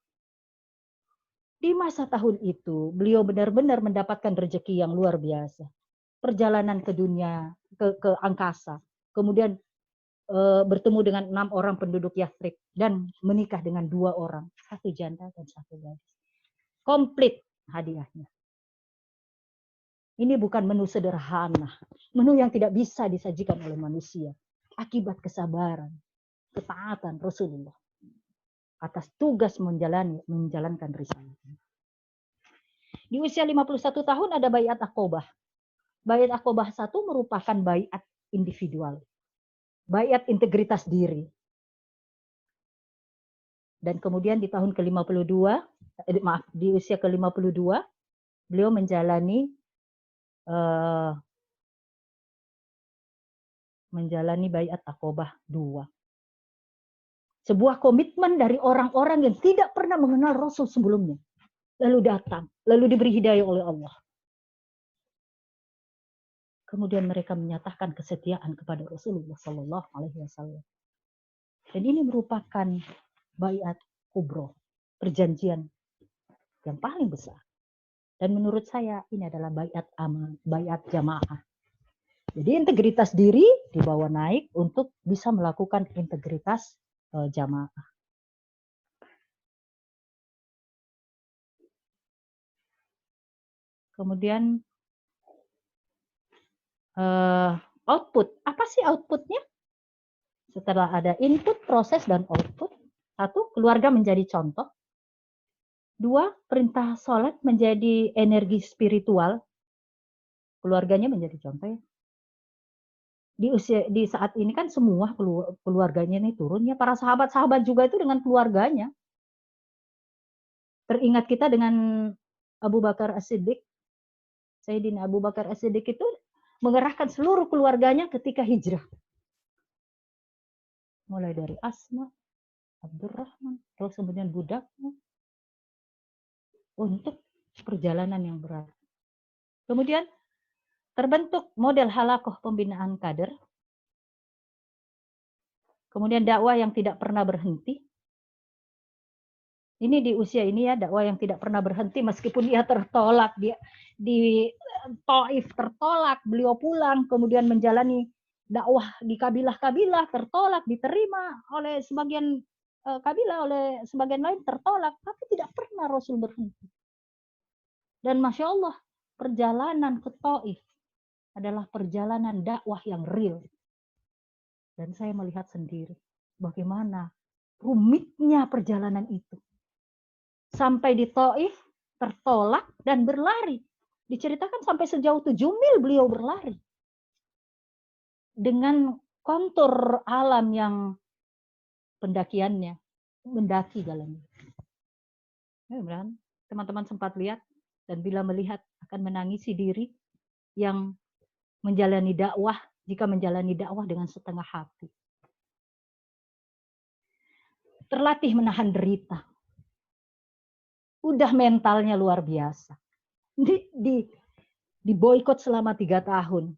Di masa tahun itu, beliau benar-benar mendapatkan rezeki yang luar biasa. Perjalanan ke dunia, ke angkasa. Kemudian bertemu dengan 6 orang penduduk Yathrib dan menikah dengan 2 orang, 1 janda dan 1 gadis. Komplit hadiahnya. Ini bukan menu sederhana, menu yang tidak bisa disajikan oleh manusia. Akibat kesabaran, ketaatan Rasulullah atas tugas menjalankan risalah. Di usia 51 tahun ada Baiat Aqobah. Baiat Aqobah 1 merupakan baiat individual. Baiat integritas diri. Dan kemudian di tahun ke-52, di usia ke-52, beliau menjalani Baiat Aqobah 2. Sebuah komitmen dari orang-orang yang tidak pernah mengenal Rasul sebelumnya. Lalu datang, lalu diberi hidayah oleh Allah. Kemudian mereka menyatakan kesetiaan kepada Rasulullah Sallallahu Alaihi Wasallam. Dan ini merupakan baiat kubro, perjanjian yang paling besar. Dan menurut saya ini adalah baiat jamaah. Jadi integritas diri dibawa naik untuk bisa melakukan integritas jamaah. Kemudian output. Apa sih outputnya? Setelah ada input, proses, dan output. 1, keluarga menjadi contoh. 2, perintah sholat menjadi energi spiritual. Keluarganya menjadi contoh ya. Di saat ini kan semua keluarganya ini turun ya. Para sahabat-sahabat juga itu dengan keluarganya. Teringat kita dengan Abu Bakar As-Siddiq. Sayyidina Abu Bakar As-Siddiq itu mengerahkan seluruh keluarganya ketika hijrah. Mulai dari Asma, Abdurrahman, terus kemudian budaknya, untuk perjalanan yang berat. Kemudian terbentuk model halakoh pembinaan kader. Kemudian dakwah yang tidak pernah berhenti. Ini di usia ini ya, dakwah yang tidak pernah berhenti meskipun dia tertolak, dia di Taif tertolak, beliau pulang, kemudian menjalani dakwah di kabilah-kabilah, tertolak, diterima oleh sebagian kabilah, oleh sebagian lain tertolak, tapi tidak pernah Rasul berhenti. Dan Masya Allah, perjalanan ke Taif adalah perjalanan dakwah yang real. Dan saya melihat sendiri bagaimana rumitnya perjalanan itu. Sampai di Taif, tertolak dan berlari. Diceritakan sampai sejauh 7 mil beliau berlari. Dengan kontur alam yang pendakiannya, mendaki jalannya. Teman-teman sempat lihat, dan bila melihat akan menangisi diri yang menjalani dakwah, jika menjalani dakwah dengan setengah hati. Terlatih menahan derita. Udah mentalnya luar biasa. Di boikot selama 3 tahun.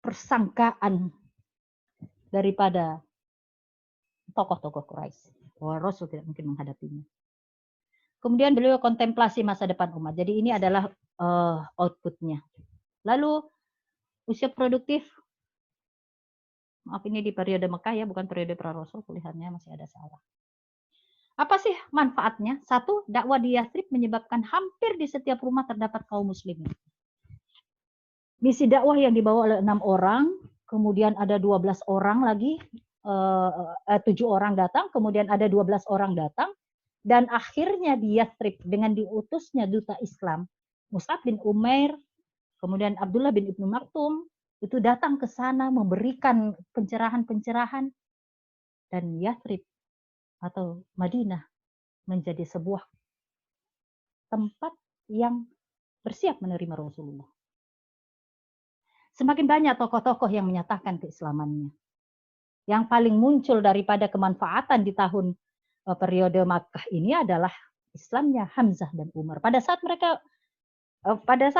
Persangkaan daripada tokoh-tokoh Quraisy. Bahwa Rasul tidak mungkin menghadapinya. Kemudian beliau kontemplasi masa depan umat. Jadi ini adalah outputnya. Lalu usia produktif, maaf ini di periode Mekah ya, bukan periode pra-Rasul, tulisannya masih ada salah. Apa sih manfaatnya? Satu, dakwah di Yathrib menyebabkan hampir di setiap rumah terdapat kaum muslimin. Misi dakwah yang dibawa oleh 6 orang, kemudian ada 12 orang lagi, 7 orang datang, kemudian ada 12 orang datang, dan akhirnya di Yathrib dengan diutusnya duta Islam, Mus'ab bin Umair, kemudian Abdullah bin Ibnu Maktum, itu datang ke sana memberikan pencerahan-pencerahan, dan Yathrib atau Madinah menjadi sebuah tempat yang bersiap menerima Rasulullah. Semakin banyak tokoh-tokoh yang menyatakan keislamannya. Yang paling muncul daripada kemanfaatan di tahun periode Makkah ini adalah Islamnya Hamzah dan Umar. Pada saat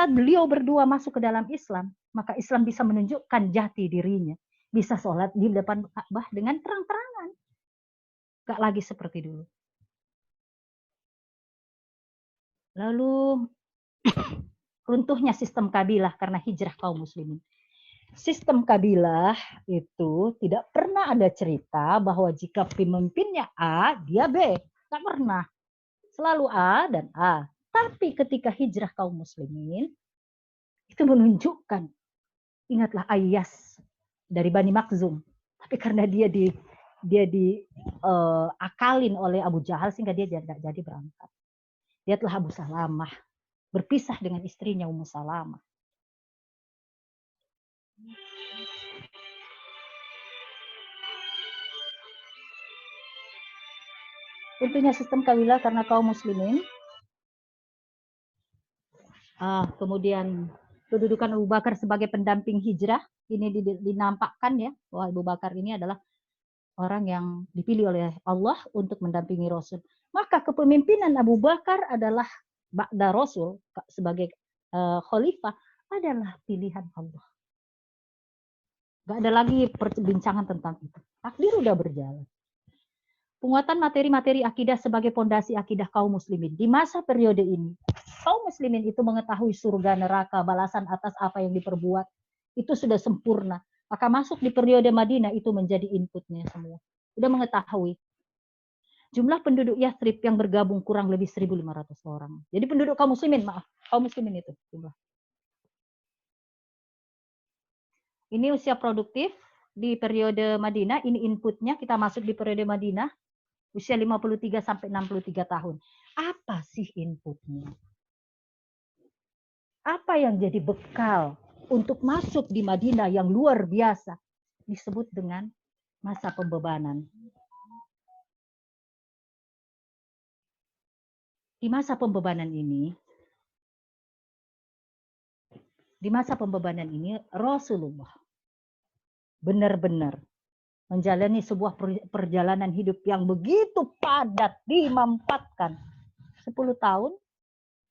beliau berdua masuk ke dalam Islam, maka Islam bisa menunjukkan jati dirinya. Bisa sholat di depan Ka'bah dengan terang-terangan. Gak lagi seperti dulu. Lalu runtuhnya sistem kabilah karena hijrah kaum muslimin. Sistem kabilah itu tidak pernah ada cerita bahwa jika pemimpinnya A, dia B. Tidak pernah. Selalu A dan A. Tapi ketika hijrah kaum muslimin, itu menunjukkan, ingatlah Ayyas dari Bani Makhzum. Tapi karena dia akalin oleh Abu Jahal sehingga dia tidak jadi berangkat. Dia telah Abu Salamah berpisah dengan istrinya Ummu Salamah. Tentunya sistem kabilah karena kaum muslimin. Kemudian kedudukan Abu Bakar sebagai pendamping hijrah ini dinampakkan ya bahwa Abu Bakar ini adalah orang yang dipilih oleh Allah untuk mendampingi Rasul. Maka kepemimpinan Abu Bakar adalah ba'da Rasul sebagai khalifah adalah pilihan Allah. Gak ada lagi perbincangan tentang itu. Takdir udah berjalan. Penguatan materi-materi akidah sebagai pondasi akidah kaum muslimin. Di masa periode ini, kaum muslimin itu mengetahui surga, neraka, balasan atas apa yang diperbuat. Itu sudah sempurna. Maka masuk di periode Madinah itu menjadi inputnya semua. Sudah mengetahui. Jumlah penduduk Yathrib yang bergabung kurang lebih 1.500 orang. Jadi penduduk kaum muslimin, kaum muslimin itu jumlah. Ini usia produktif di periode Madinah. Ini inputnya, kita masuk di periode Madinah. Usia 53 sampai 63 tahun. Apa sih inputnya? Apa yang jadi bekal untuk masuk di Madinah yang luar biasa? Disebut dengan masa pembebanan. Di masa pembebanan ini, Rasulullah benar-benar menjalani sebuah perjalanan hidup yang begitu padat, dimampatkan 10 tahun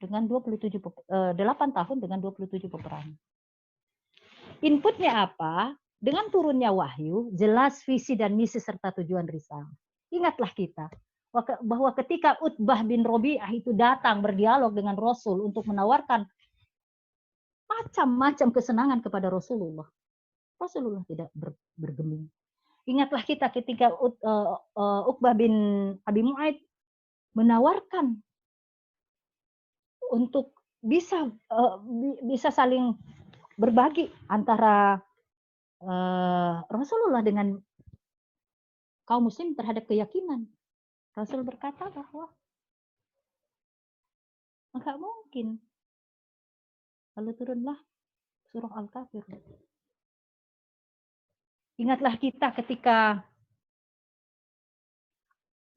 dengan 8 tahun dengan 27 peperangan. Inputnya apa? Dengan turunnya wahyu, jelas visi dan misi serta tujuan risalah. Ingatlah kita bahwa ketika Utbah bin Rabi'ah itu datang berdialog dengan Rasul untuk menawarkan macam-macam kesenangan kepada Rasulullah. Rasulullah tidak bergeming. Ingatlah kita ketika Uqbah bin Abi Mu'aid menawarkan untuk bisa saling berbagi antara Rasulullah dengan kaum muslim terhadap keyakinan. Rasul berkata bahwa enggak mungkin. Lalu turunlah surah Al-Kafir. Ingatlah kita ketika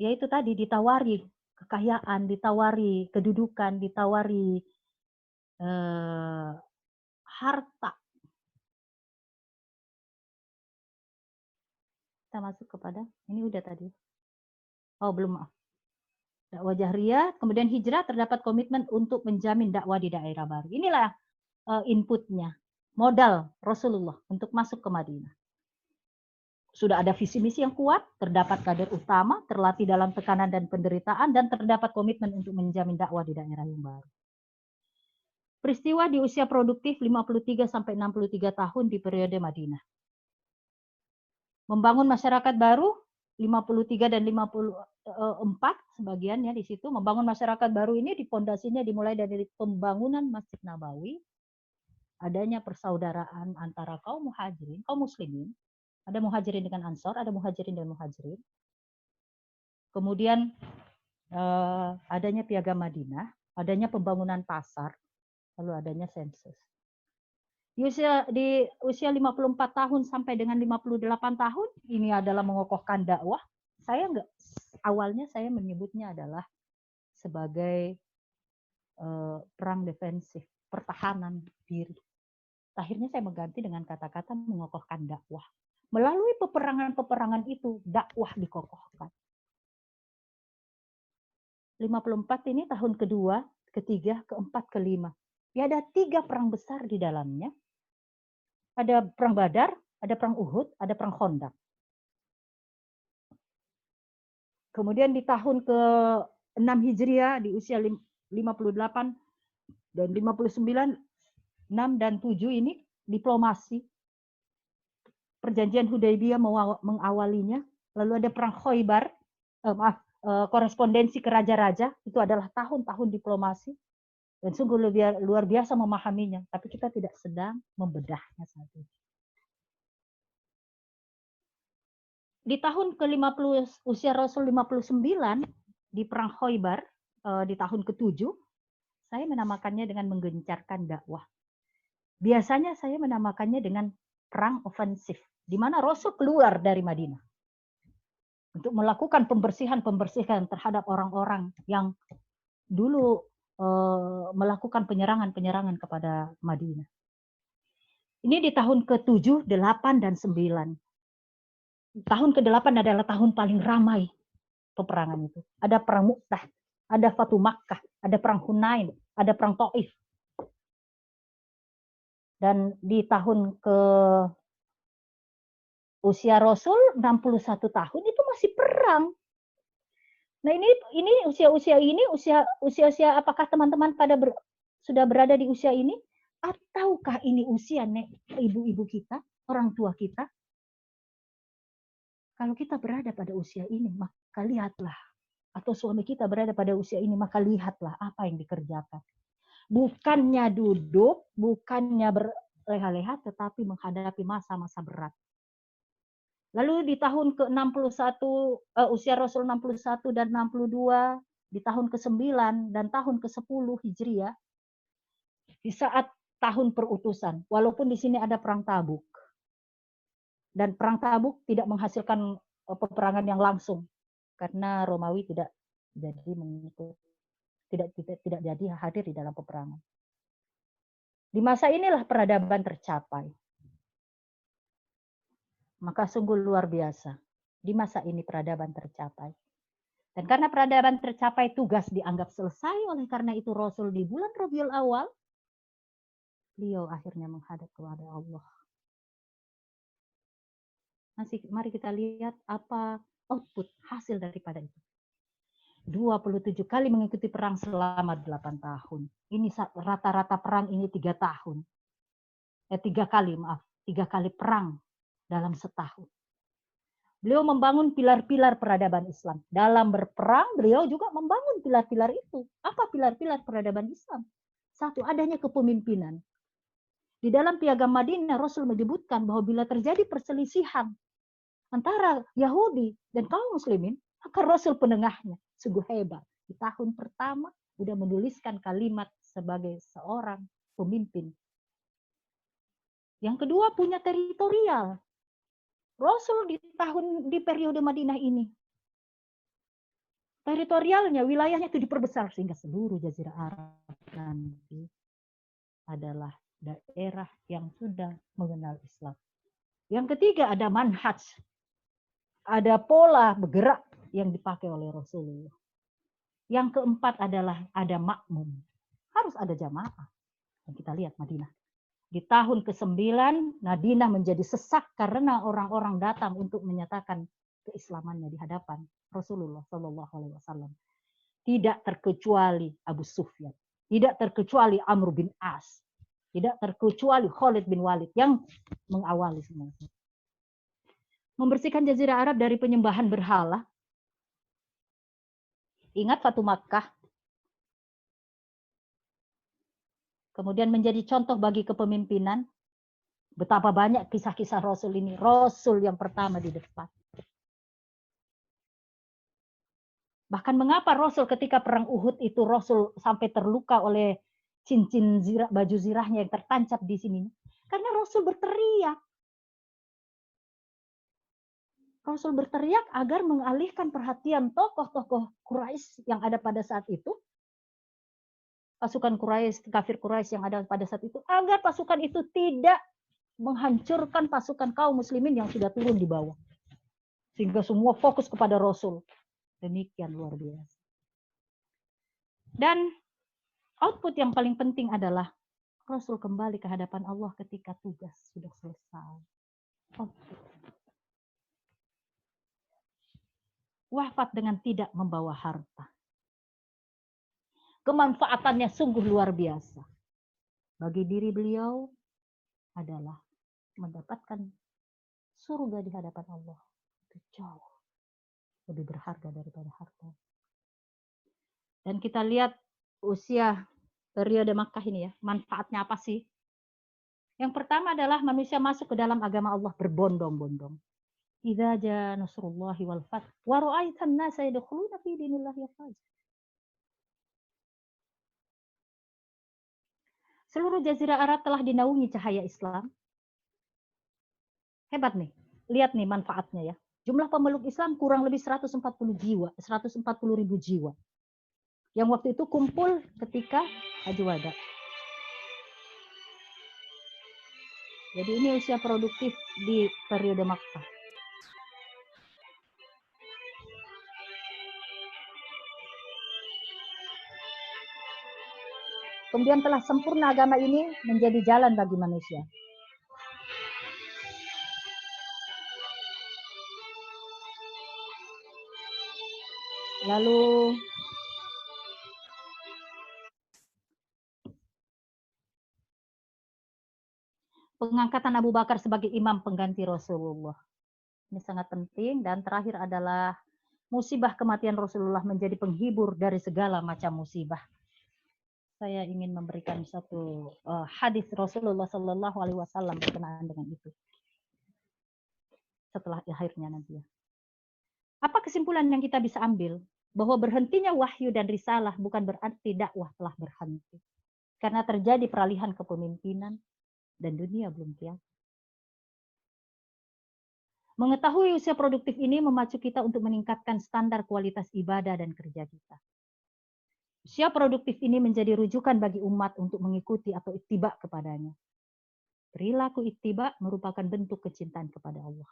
yaitu tadi ditawari kekayaan, ditawari kedudukan, ditawari harta. Kita masuk kepada, ini udah tadi. Oh belum, maaf. Dakwah jahriyah, kemudian hijrah, terdapat komitmen untuk menjamin dakwah di daerah baru. Inilah inputnya, modal Rasulullah untuk masuk ke Madinah. sudah ada visi misi yang kuat, terdapat kader utama, terlatih dalam tekanan dan penderitaan, dan terdapat komitmen untuk menjamin dakwah di daerah yang baru. Peristiwa di usia produktif 53 sampai 63 tahun di periode Madinah. Membangun masyarakat baru 53 dan 54 sebagian ya di situ. Membangun masyarakat baru ini pondasinya dimulai dari pembangunan Masjid Nabawi, adanya persaudaraan antara kaum muhajirin, kaum muslimin, ada muhajirin dengan ansor, ada muhajirin dan muhajirin. Kemudian adanya piagam Madinah, adanya pembangunan pasar, lalu adanya sensus. Di usia 54 tahun sampai dengan 58 tahun, ini adalah mengokohkan dakwah. Awalnya saya menyebutnya adalah sebagai perang defensif, pertahanan diri. Akhirnya saya mengganti dengan kata-kata mengokohkan dakwah. Melalui peperangan-peperangan itu, dakwah dikokohkan. 54 ini tahun kedua, ketiga, keempat, kelima. Ya ada 3 perang besar di dalamnya. Ada perang Badar, ada perang Uhud, ada perang Khandaq. Kemudian di tahun ke-6 Hijriah di usia 58 dan 59, 6 dan 7 ini diplomasi. Perjanjian Hudaybiyah mengawalinya. Lalu ada perang Khaybar, korespondensi ke raja-raja, itu adalah tahun-tahun diplomasi. Dan sungguh luar biasa memahaminya, tapi kita tidak sedang membedahnya saat ini. Di tahun ke-50 usia Rasul 59 di perang Khaybar di tahun ke-7, saya menamakannya dengan menggencarkan dakwah. Biasanya saya menamakannya dengan perang ofensif, di mana Rasul keluar dari Madinah untuk melakukan pembersihan terhadap orang-orang yang dulu melakukan penyerangan kepada Madinah. Ini di tahun ke-7, 8, dan 9. Tahun ke-8 adalah tahun paling ramai peperangan itu. Ada perang Mu'tah, ada Fatu Makkah, ada perang Hunain, ada perang Taif. Dan di tahun ke usia Rasul 61 tahun itu masih perang. Nah, ini usia-usia ini usia apakah teman-teman sudah berada di usia ini, ataukah ini usia ibu-ibu kita, orang tua kita? Kalau kita berada pada usia ini, maka lihatlah, atau suami kita berada pada usia ini, maka lihatlah apa yang dikerjakan. Bukannya duduk, bukannya berleha-leha, tetapi menghadapi masa-masa berat. Lalu di tahun ke-61, usia Rasul 61 dan 62, di tahun ke-9 dan tahun ke-10 Hijriah, di saat tahun perutusan, walaupun di sini ada perang Tabuk. Dan perang Tabuk tidak menghasilkan peperangan yang langsung, karena Romawi tidak jadi hadir di dalam peperangan. Di masa inilah peradaban tercapai. Maka sungguh luar biasa. Di masa ini peradaban tercapai. Dan karena peradaban tercapai, tugas dianggap selesai. Oleh karena itu Rasul di bulan Rabiul Awal, beliau akhirnya menghadap kepada Allah. Mari kita lihat apa output, hasil daripada itu. 27 kali mengikuti perang selama 8 tahun. Ini rata-rata perang ini 3 tahun. 3 kali perang dalam setahun. Beliau membangun pilar-pilar peradaban Islam. Dalam berperang, beliau juga membangun pilar-pilar itu. Apa pilar-pilar peradaban Islam? 1, adanya kepemimpinan. Di dalam piagam Madinah, Rasul menyebutkan bahwa bila terjadi perselisihan antara Yahudi dan kaum muslimin, maka Rasul penengahnya. Sungguh hebat. Di tahun pertama, sudah menuliskan kalimat sebagai seorang pemimpin. Yang kedua, punya teritorial. Rasul di periode Madinah ini, teritorialnya, wilayahnya itu diperbesar sehingga seluruh Jazirah Arab nanti adalah daerah yang sudah mengenal Islam. Yang ketiga, ada manhaj, ada pola bergerak yang dipakai oleh Rasulullah. Yang keempat adalah ada makmum, harus ada jamaah. Dan kita lihat Madinah, Di tahun ke-9, Madinah menjadi sesak karena orang-orang datang untuk menyatakan keislamannya di hadapan Rasulullah Shallallahu Alaihi Wasallam. Tidak terkecuali Abu Sufyan, tidak terkecuali Amr bin As, tidak terkecuali Khalid bin Walid yang mengawali semua. Membersihkan Jazirah Arab dari penyembahan berhala. Ingat Fatu Makkah. Kemudian menjadi contoh bagi kepemimpinan. Betapa banyak kisah-kisah Rasul ini. Rasul yang pertama di depan. Bahkan mengapa Rasul ketika perang Uhud itu Rasul sampai terluka oleh cincin zirah, baju zirahnya yang tertancap di sini. Karena Rasul berteriak. Rasul berteriak agar mengalihkan perhatian tokoh-tokoh Quraisy yang ada pada saat itu. Pasukan Quraisy, kafir Quraisy yang ada pada saat itu. Agar pasukan itu tidak menghancurkan pasukan kaum muslimin yang sudah turun di bawah. Sehingga semua fokus kepada Rasul. Demikian luar biasa. Dan output yang paling penting adalah Rasul kembali ke hadapan Allah ketika tugas sudah selesai. Wafat dengan tidak membawa harta. Kemanfaatannya sungguh luar biasa. Bagi diri beliau adalah mendapatkan surga di hadapan Allah. Itu jauh lebih berharga daripada harta. Dan kita lihat usia periode Makkah ini ya, manfaatnya apa sih? Yang pertama adalah manusia masuk ke dalam agama Allah berbondong-bondong. Idza jaa nasrullahi wal fath wa ra'aitan nasa yadkhuluna fi dinillahi afwaja. Seluruh jazirah Arab telah dinaungi cahaya Islam. Hebat nih. Lihat nih manfaatnya ya. Jumlah pemeluk Islam kurang lebih 140 jiwa, 140.000 jiwa. Yang waktu itu kumpul ketika Haji Wada. Jadi ini usia produktif di periode Makkah. Kemudian telah sempurna agama ini menjadi jalan bagi manusia. Lalu pengangkatan Abu Bakar sebagai imam pengganti Rasulullah. Ini sangat penting. Dan terakhir adalah musibah kematian Rasulullah menjadi penghibur dari segala macam musibah. Saya ingin memberikan satu hadis Rasulullah Shallallahu Alaihi Wasallam berkenaan dengan itu. Setelah akhirnya nanti ya. Apa kesimpulan yang kita bisa ambil? Bahwa berhentinya wahyu dan risalah bukan berarti dakwah telah berhenti. Karena terjadi peralihan kepemimpinan dan dunia belum kiamat. Mengetahui usia produktif ini memacu kita untuk meningkatkan standar kualitas ibadah dan kerja kita. Usia produktif ini menjadi rujukan bagi umat untuk mengikuti atau ittiba kepadanya. Perilaku ittiba merupakan bentuk kecintaan kepada Allah.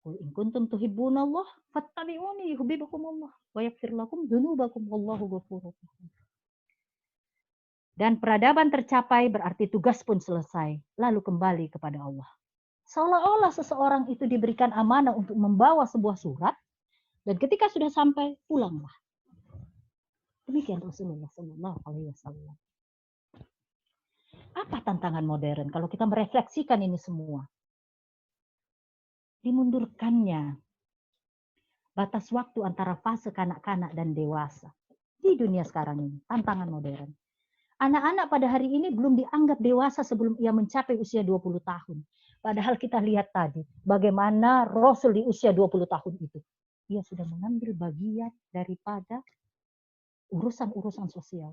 Qul in kuntum tuhibbunallah fattabi'uni yuhibbukumullah wa yaghfir lakum dzunubakum wallahu ghafurur rahim. Dan peradaban tercapai berarti tugas pun selesai, lalu kembali kepada Allah. Seolah-olah seseorang itu diberikan amanah untuk membawa sebuah surat, dan ketika sudah sampai, pulanglah. Demikian Rasulullah Sallallahu Alaihi Wasallam. Apa tantangan modern kalau kita merefleksikan ini semua? Dimundurkannya batas waktu antara fase kanak-kanak dan dewasa. Di dunia sekarang ini, tantangan modern. Anak-anak pada hari ini belum dianggap dewasa sebelum ia mencapai usia 20 tahun. Padahal kita lihat tadi, bagaimana Rasul di usia 20 tahun itu. Ia sudah mengambil bagian daripada urusan-urusan sosial.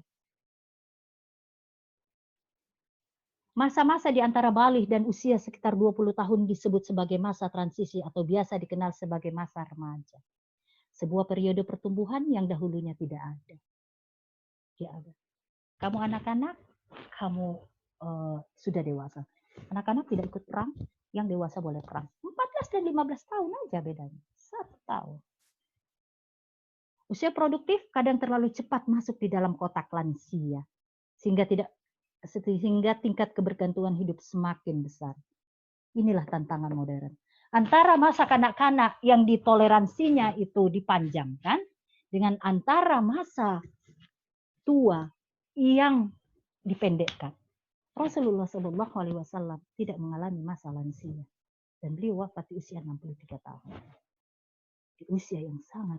Masa-masa di antara balik dan usia sekitar 20 tahun disebut sebagai masa transisi atau biasa dikenal sebagai masa remaja. Sebuah periode pertumbuhan yang dahulunya tidak ada. Tidak ada. Kamu anak-anak, kamu sudah dewasa. Anak-anak tidak ikut perang, yang dewasa boleh perang. 14 dan 15 tahun aja bedanya. 1 tahun. Usia produktif kadang terlalu cepat masuk di dalam kotak lansia, sehingga tidak sehingga tingkat kebergantungan hidup semakin besar. Inilah tantangan modern. Antara masa kanak-kanak yang ditoleransinya itu dipanjangkan dengan antara masa tua yang dipendekkan. Rasulullah Shallallahu Alaihi Wasallam tidak mengalami masa lansia dan beliau wafat di usia 63 tahun. Di usia yang sangat.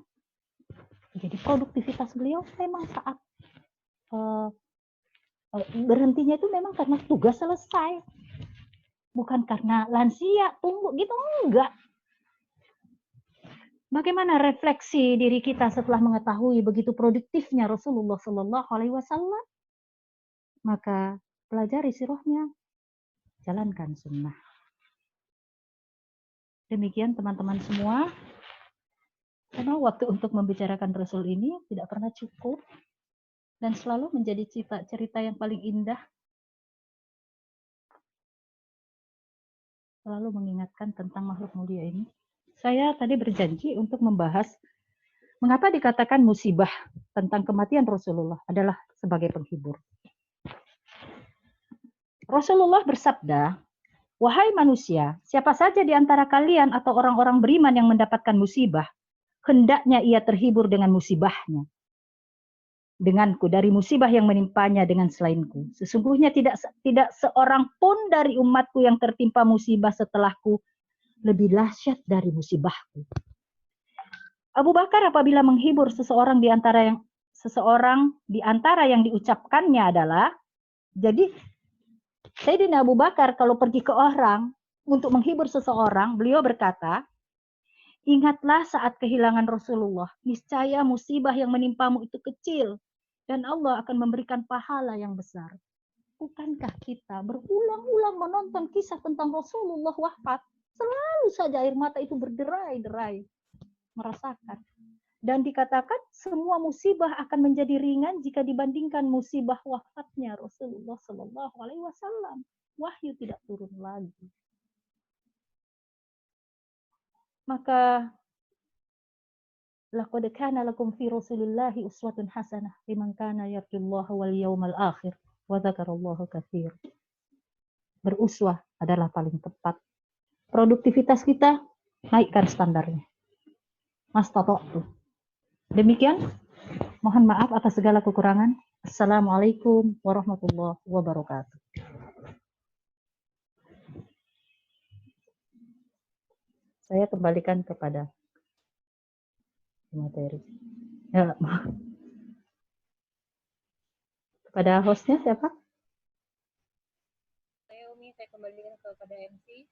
Jadi produktivitas beliau memang saat berhentinya itu memang karena tugas selesai. Bukan karena lansia, tunggu gitu, enggak. Bagaimana refleksi diri kita setelah mengetahui begitu produktifnya Rasulullah Shallallahu Alaihi Wasallam? Maka pelajari sirahnya, jalankan sunnah. Demikian teman-teman semua. Karena waktu untuk membicarakan Rasul ini tidak pernah cukup dan selalu menjadi cerita yang paling indah. Selalu mengingatkan tentang makhluk mulia ini. Saya tadi berjanji untuk membahas mengapa dikatakan musibah tentang kematian Rasulullah adalah sebagai penghibur. Rasulullah bersabda, "Wahai manusia, siapa saja di antara kalian atau orang-orang beriman yang mendapatkan musibah, hendaknya ia terhibur dengan musibahnya. Denganku dari musibah yang menimpanya dengan selainku. Sesungguhnya tidak seorang pun dari umatku yang tertimpa musibah setelahku lebih dahsyat dari musibahku." Abu Bakar apabila menghibur seseorang di antara yang diucapkannya adalah, jadi Sayyidina Abu Bakar kalau pergi ke orang untuk menghibur seseorang, beliau berkata, "Ingatlah saat kehilangan Rasulullah, niscaya musibah yang menimpamu itu kecil dan Allah akan memberikan pahala yang besar." Bukankah kita berulang-ulang menonton kisah tentang Rasulullah wafat? Selalu saja air mata itu berderai-derai, merasakan. Dan dikatakan semua musibah akan menjadi ringan jika dibandingkan musibah wafatnya Rasulullah Shallallahu Alaihi Wasallam. Wahyu tidak turun lagi. Maka laqad kana lakum fi Rasulillahi uswatun hasanah liman kana yarjullaha wal yawmal akhir wa dzakarallaha katsir. Beruswah adalah paling tepat. Produktivitas kita naikkan standarnya. Mastata'tu. Demikian, mohon maaf atas segala kekurangan. Assalamualaikum warahmatullahi wabarakatuh. Saya kembalikan kepada materi. Ya, kepada hostnya siapa? Saya Umi, saya kembalikan kepada MC.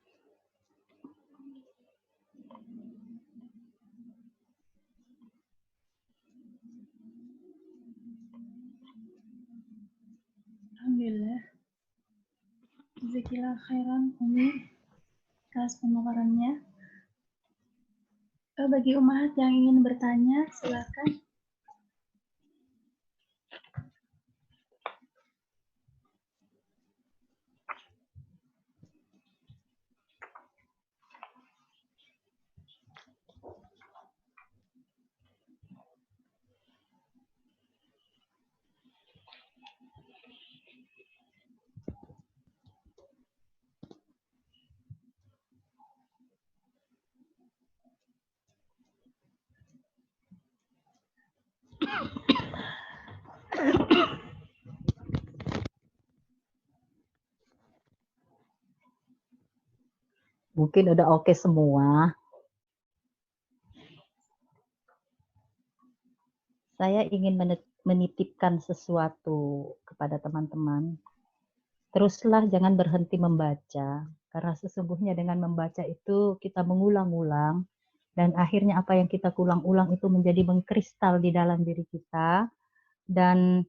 Alhamdulillah. Jazakallah khairan Umi atas pemaparannya. Bagi umat yang ingin bertanya, silakan. Mungkin udah oke semua. Saya ingin menitipkan sesuatu kepada teman-teman. Teruslah jangan berhenti membaca, karena sesungguhnya dengan membaca itu kita mengulang-ulang, dan akhirnya apa yang kita ulang-ulang itu menjadi mengkristal di dalam diri kita, dan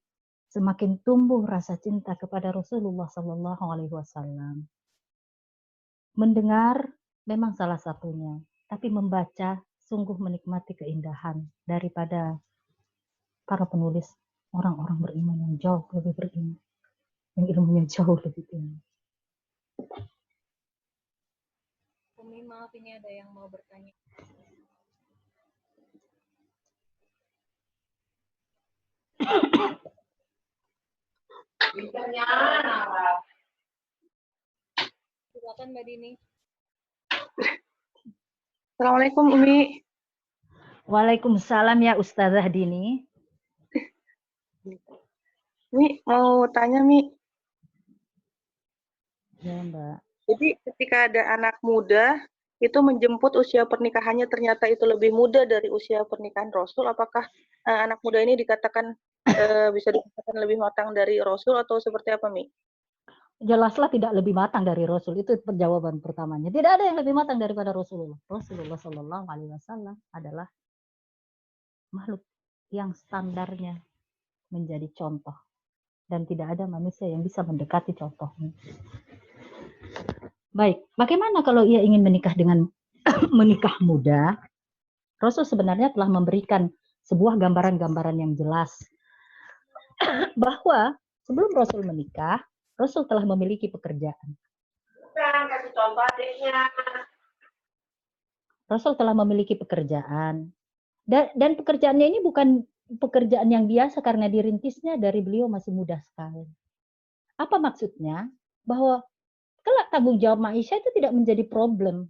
semakin tumbuh rasa cinta kepada Rasulullah Shallallahu Alaihi Wasallam. Mendengar memang salah satunya, tapi membaca sungguh menikmati keindahan daripada para penulis orang-orang beriman yang jauh lebih beriman, yang ilmunya jauh lebih tinggi. Umi, maaf ini ada yang mau bertanya. Silakan Mbak Dini. Assalamualaikum Umi. Waalaikumsalam ya Ustazah Dini. Mi mau tanya Mi. Ya Mbak. Jadi ketika ada anak muda itu menjemput usia pernikahannya ternyata itu lebih muda dari usia pernikahan Rasul, apakah anak muda ini dikatakan bisa dikatakan lebih matang dari Rasul atau seperti apa Mi? Jelaslah tidak lebih matang dari Rasul. Itu jawaban pertamanya. Tidak ada yang lebih matang daripada Rasulullah. Rasulullah Shallallahu Alaihi Wasallam adalah makhluk yang standarnya menjadi contoh. Dan tidak ada manusia yang bisa mendekati contohnya. Baik, bagaimana kalau ia ingin menikah dengan menikah muda? Rasul sebenarnya telah memberikan sebuah gambaran-gambaran yang jelas bahwa sebelum Rasul menikah, Rasul telah memiliki pekerjaan. Kasih contoh adiknya. Rasul telah memiliki pekerjaan. Dan pekerjaannya ini bukan pekerjaan yang biasa karena dirintisnya dari beliau masih muda sekali. Apa maksudnya? Bahwa kelak tanggung jawab maisha itu tidak menjadi problem.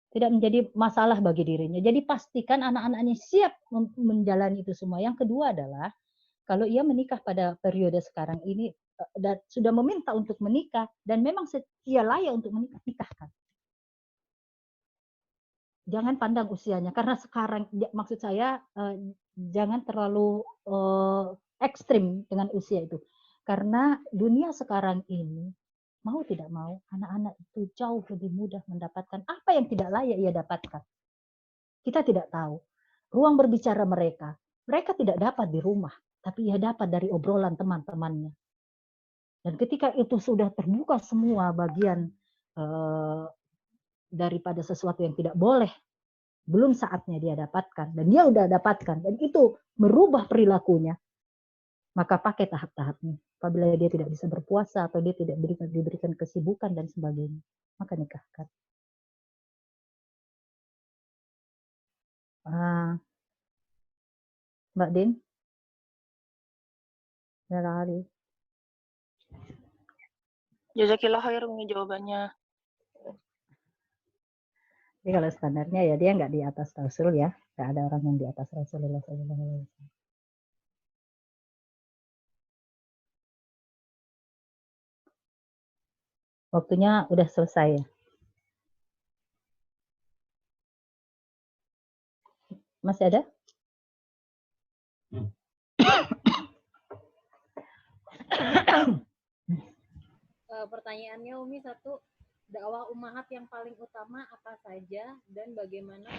Tidak menjadi masalah bagi dirinya. Jadi pastikan anak-anaknya siap menjalani itu semua. Yang kedua adalah, kalau ia menikah pada periode sekarang ini, dan sudah meminta untuk menikah, dan memang ia layak untuk menikah, nikahkan. Jangan pandang usianya, karena sekarang, maksud saya, jangan terlalu ekstrim dengan usia itu. Karena dunia sekarang ini, mau tidak mau, anak-anak itu jauh lebih mudah mendapatkan apa yang tidak layak ia dapatkan. Kita tidak tahu. Ruang berbicara mereka tidak dapat di rumah, tapi ia dapat dari obrolan teman-temannya. Dan ketika itu sudah terbuka semua bagian daripada sesuatu yang tidak boleh, belum saatnya dia dapatkan, dan dia udah dapatkan, dan itu merubah perilakunya, maka pakai tahap-tahapnya. Apabila dia tidak bisa berpuasa, atau dia tidak diberikan kesibukan, dan sebagainya, maka nikahkan. Mbak Din? Ya kali. Jazakillah khair Umi jawabannya. Jadi kalau standarnya ya dia nggak di atas Rasul ya, nggak ada orang yang di atas Rasulullah SAW. Waktunya udah selesai ya. Masih ada? Pertanyaannya Umi satu, dakwah ummahat yang paling utama apa saja dan bagaimana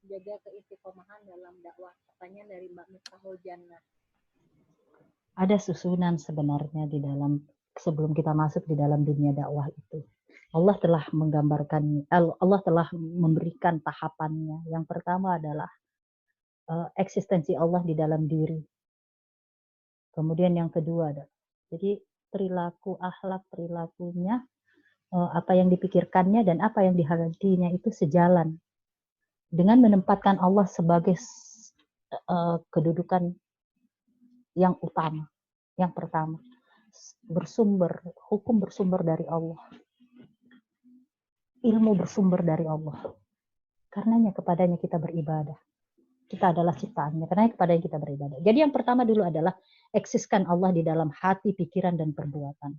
menjaga keistiqomahan dalam dakwah? Pertanyaan dari Mbak Miftahul Jannah. Ada susunan sebenarnya di dalam, sebelum kita masuk di dalam dunia dakwah itu. Allah telah menggambarkan, Allah telah memberikan tahapannya. Yang pertama adalah eksistensi Allah di dalam diri. Kemudian yang kedua adalah, jadi perilaku, akhlak, perilakunya, apa yang dipikirkannya dan apa yang dihadapinya itu sejalan dengan menempatkan Allah sebagai kedudukan yang utama. Yang pertama, hukum bersumber dari Allah, ilmu bersumber dari Allah, karenanya kepadanya kita beribadah. Kita adalah ciptaannya, karena kepadanya kita beribadah. Jadi yang pertama dulu adalah eksiskan Allah di dalam hati, pikiran, dan perbuatan.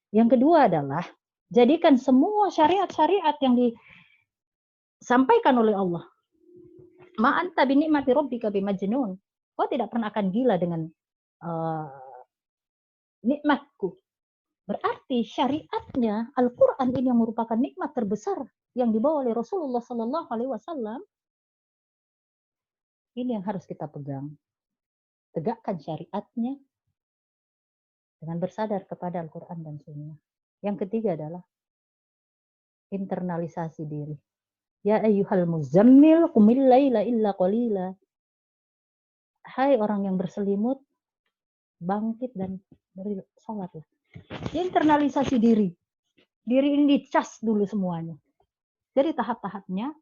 Yang kedua adalah jadikan semua syariat-syariat yang disampaikan oleh Allah. Ma anta bi ni'mati rabbika bimajnun. Kau tidak pernah akan gila dengan nikmatku. Berarti syariatnya Al-Quran ini yang merupakan nikmat terbesar yang dibawa oleh Rasulullah Sallallahu Alaihi Wasallam. Ini yang harus kita pegang. Tegakkan syariatnya dengan bersandar kepada Al-Quran dan Sunnah. Yang ketiga adalah internalisasi diri. Ya ayyuhal muzammil qumil laila illa qalila. Hai orang yang berselimut, bangkit dan sholatlah. Internalisasi diri. Diri ini dicas dulu semuanya. Jadi tahap-tahapnya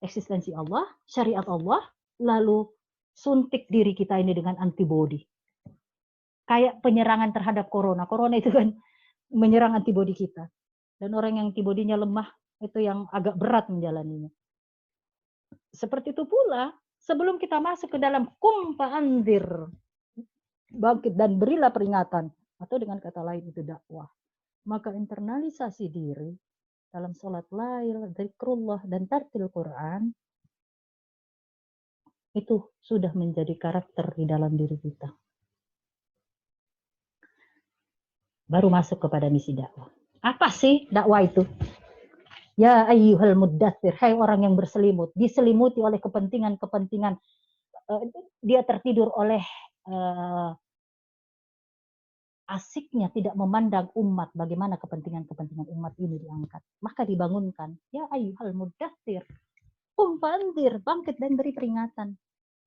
eksistensi Allah, syariat Allah, lalu suntik diri kita ini dengan antibodi. Kayak penyerangan terhadap corona. Corona itu kan menyerang antibodi kita. Dan orang yang antibodinya lemah, itu yang agak berat menjalaninya. Seperti itu pula, sebelum kita masuk ke dalam kum fa'anzir, bangkit dan berilah peringatan, atau dengan kata lain itu dakwah. Maka internalisasi diri dalam sholat lail, zikrullah, dan tartil Quran, itu sudah menjadi karakter di dalam diri kita. Baru masuk kepada misi dakwah. Apa sih dakwah itu? Ya ayyuhal muddatsir, hai orang yang berselimut, diselimuti oleh kepentingan-kepentingan. Dia tertidur oleh asiknya tidak memandang umat, bagaimana kepentingan-kepentingan umat ini diangkat. Maka dibangunkan, ya ayyuhal muddatsir, qum fa'anzir, bangkit dan beri peringatan.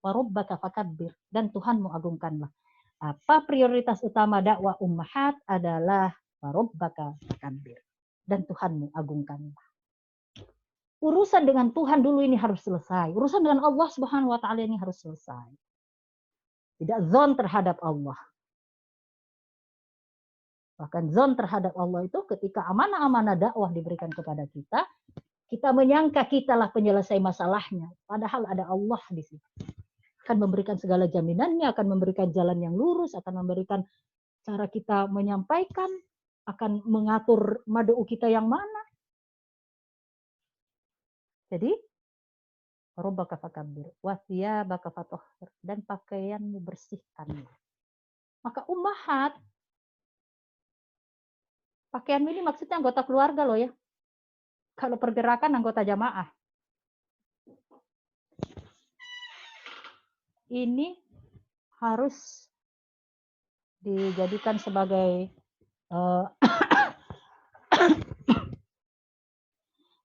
Wa rabbaka fakabbir, dan Tuhanmu agungkanlah. Apa prioritas utama dakwah ummahat adalah wa rabbaka fakabbir, dan Tuhanmu agungkanlah. Urusan dengan Tuhan dulu ini harus selesai. Urusan dengan Allah Subhanahu wa taala ini harus selesai. Tidak zon terhadap Allah. Bahkan zon terhadap Allah itu ketika amanah-amanah dakwah diberikan kepada kita, kita menyangka kitalah penyelesai masalahnya, padahal ada Allah di situ. Akan memberikan segala jaminannya, akan memberikan jalan yang lurus, akan memberikan cara kita menyampaikan, akan mengatur mad'u kita yang mana. Jadi, rabbaka fakabbir, wa thiyabaka fatahhir, dan pakaianmu bersihkanlah. Maka ummahat, pakaianmu ini maksudnya anggota keluarga loh ya. Kalau pergerakan anggota jamaah. Ini harus dijadikan sebagai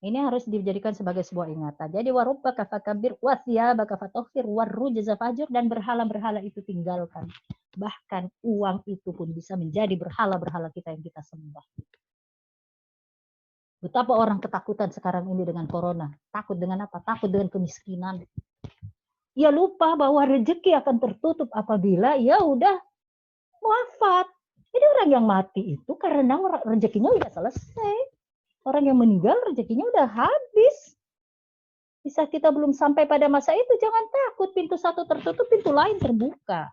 ini harus dijadikan sebagai sebuah ingatan. Jadi warubbaka fakabbir wa thiyabaka fatahhir warrujza fahjur, dan berhala-berhala itu tinggalkan. Bahkan uang itu pun bisa menjadi berhala-berhala kita yang kita sembah. Betapa orang ketakutan sekarang ini dengan corona. Takut dengan apa? Takut dengan kemiskinan. Ia lupa bahwa rezeki akan tertutup apabila ya udah wafat. Jadi orang yang mati itu karena rezekinya udah selesai. Orang yang meninggal rezekinya udah habis. Bisa kita belum sampai pada masa itu, jangan takut. Pintu satu tertutup, pintu lain terbuka.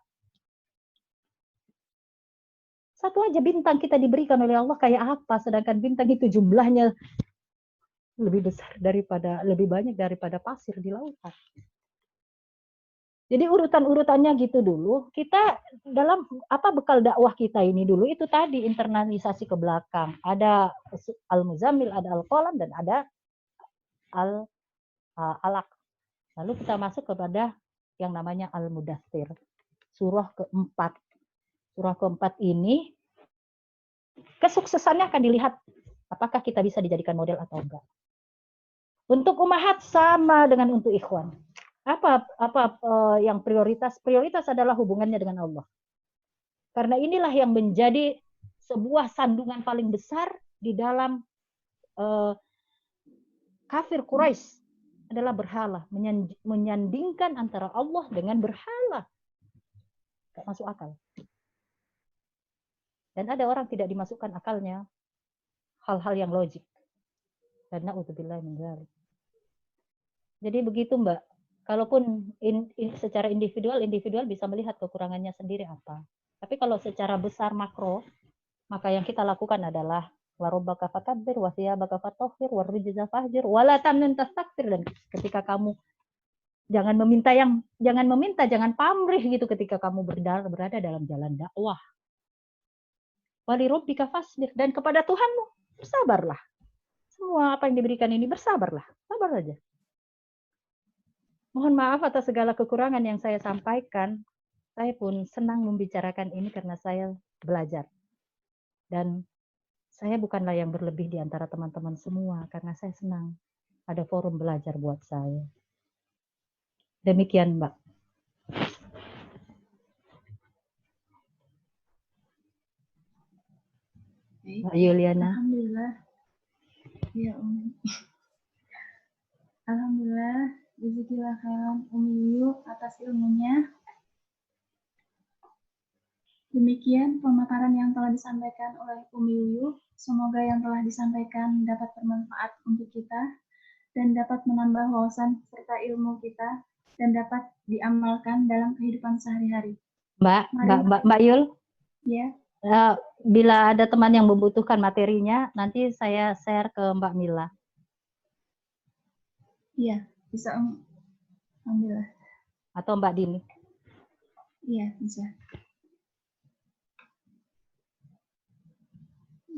Satu aja bintang kita diberikan oleh Allah kayak apa, sedangkan bintang itu jumlahnya lebih besar daripada, lebih banyak daripada pasir di lautan. Jadi urutan-urutannya gitu dulu. Kita dalam apa bekal dakwah kita ini dulu itu tadi internalisasi ke belakang. Ada Al-Muzammil, ada Al-Qalam, dan ada Al-Alaq. Lalu kita masuk kepada yang namanya Al-Mudaththir. Surah keempat. Surah keempat ini kesuksesannya akan dilihat apakah kita bisa dijadikan model atau enggak. Untuk ummahat sama dengan untuk ikhwan. Apa yang prioritas? Prioritas adalah hubungannya dengan Allah. Karena inilah yang menjadi sebuah sandungan paling besar di dalam kafir Quraisy adalah berhala, menyandingkan antara Allah dengan berhala. Gak masuk akal. Dan ada orang tidak dimasukkan akalnya hal-hal yang logik. Dan na'udzubillah min dzalik. Jadi begitu Mbak. Kalaupun secara individual bisa melihat kekurangannya sendiri apa. Tapi kalau secara besar makro, maka yang kita lakukan adalah warabbaka fakabbir wa thiyabaka fatahhir warrujza fahjur wala tamnun tastakthir. Dan ketika kamu jangan meminta, jangan pamrih gitu ketika kamu berada dalam jalan dakwah. Wali rabbika fasbir, dan kepada Tuhanmu bersabarlah. Semua apa yang diberikan ini bersabarlah. Sabar saja. Mohon maaf atas segala kekurangan yang saya sampaikan. Saya pun senang membicarakan ini karena saya belajar. Dan saya bukanlah yang berlebih di antara teman-teman semua, karena saya senang ada forum belajar buat saya. Demikian, Mbak. Mbak Yuliana. Alhamdulillah. Ya, Alhamdulillah. Jazakallah khairan Umi Yuyu atas ilmunya. Demikian pemaparan yang telah disampaikan oleh Umi Yuyu. Semoga yang telah disampaikan dapat bermanfaat untuk kita dan dapat menambah wawasan serta ilmu kita dan dapat diamalkan dalam kehidupan sehari-hari. Mbak Yul, Ya, bila ada teman yang membutuhkan materinya, nanti saya share ke Mbak Mila. iya, bisa Alhamdulillah. Atau Mbak Dini. Iya, bisa.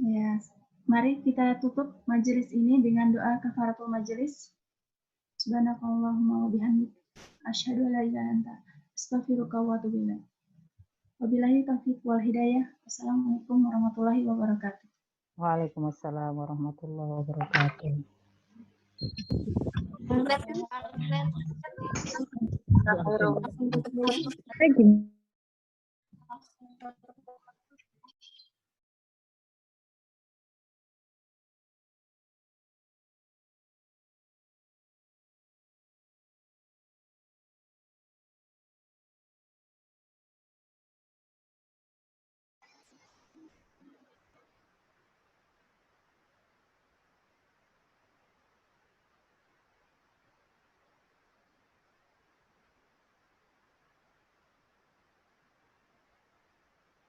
Ya, mari kita tutup majelis ini dengan doa kafaratul majelis. Subhanakallahumma wa bihamdik asyhadu an la ilaha illa anta astaghfiruka wa atubu ilaik. Wabillahi taufiq wal hidayah. Wassalamualaikum warahmatullahi wabarakatuh. Waalaikumsalam warahmatullahi wabarakatuh. Nah,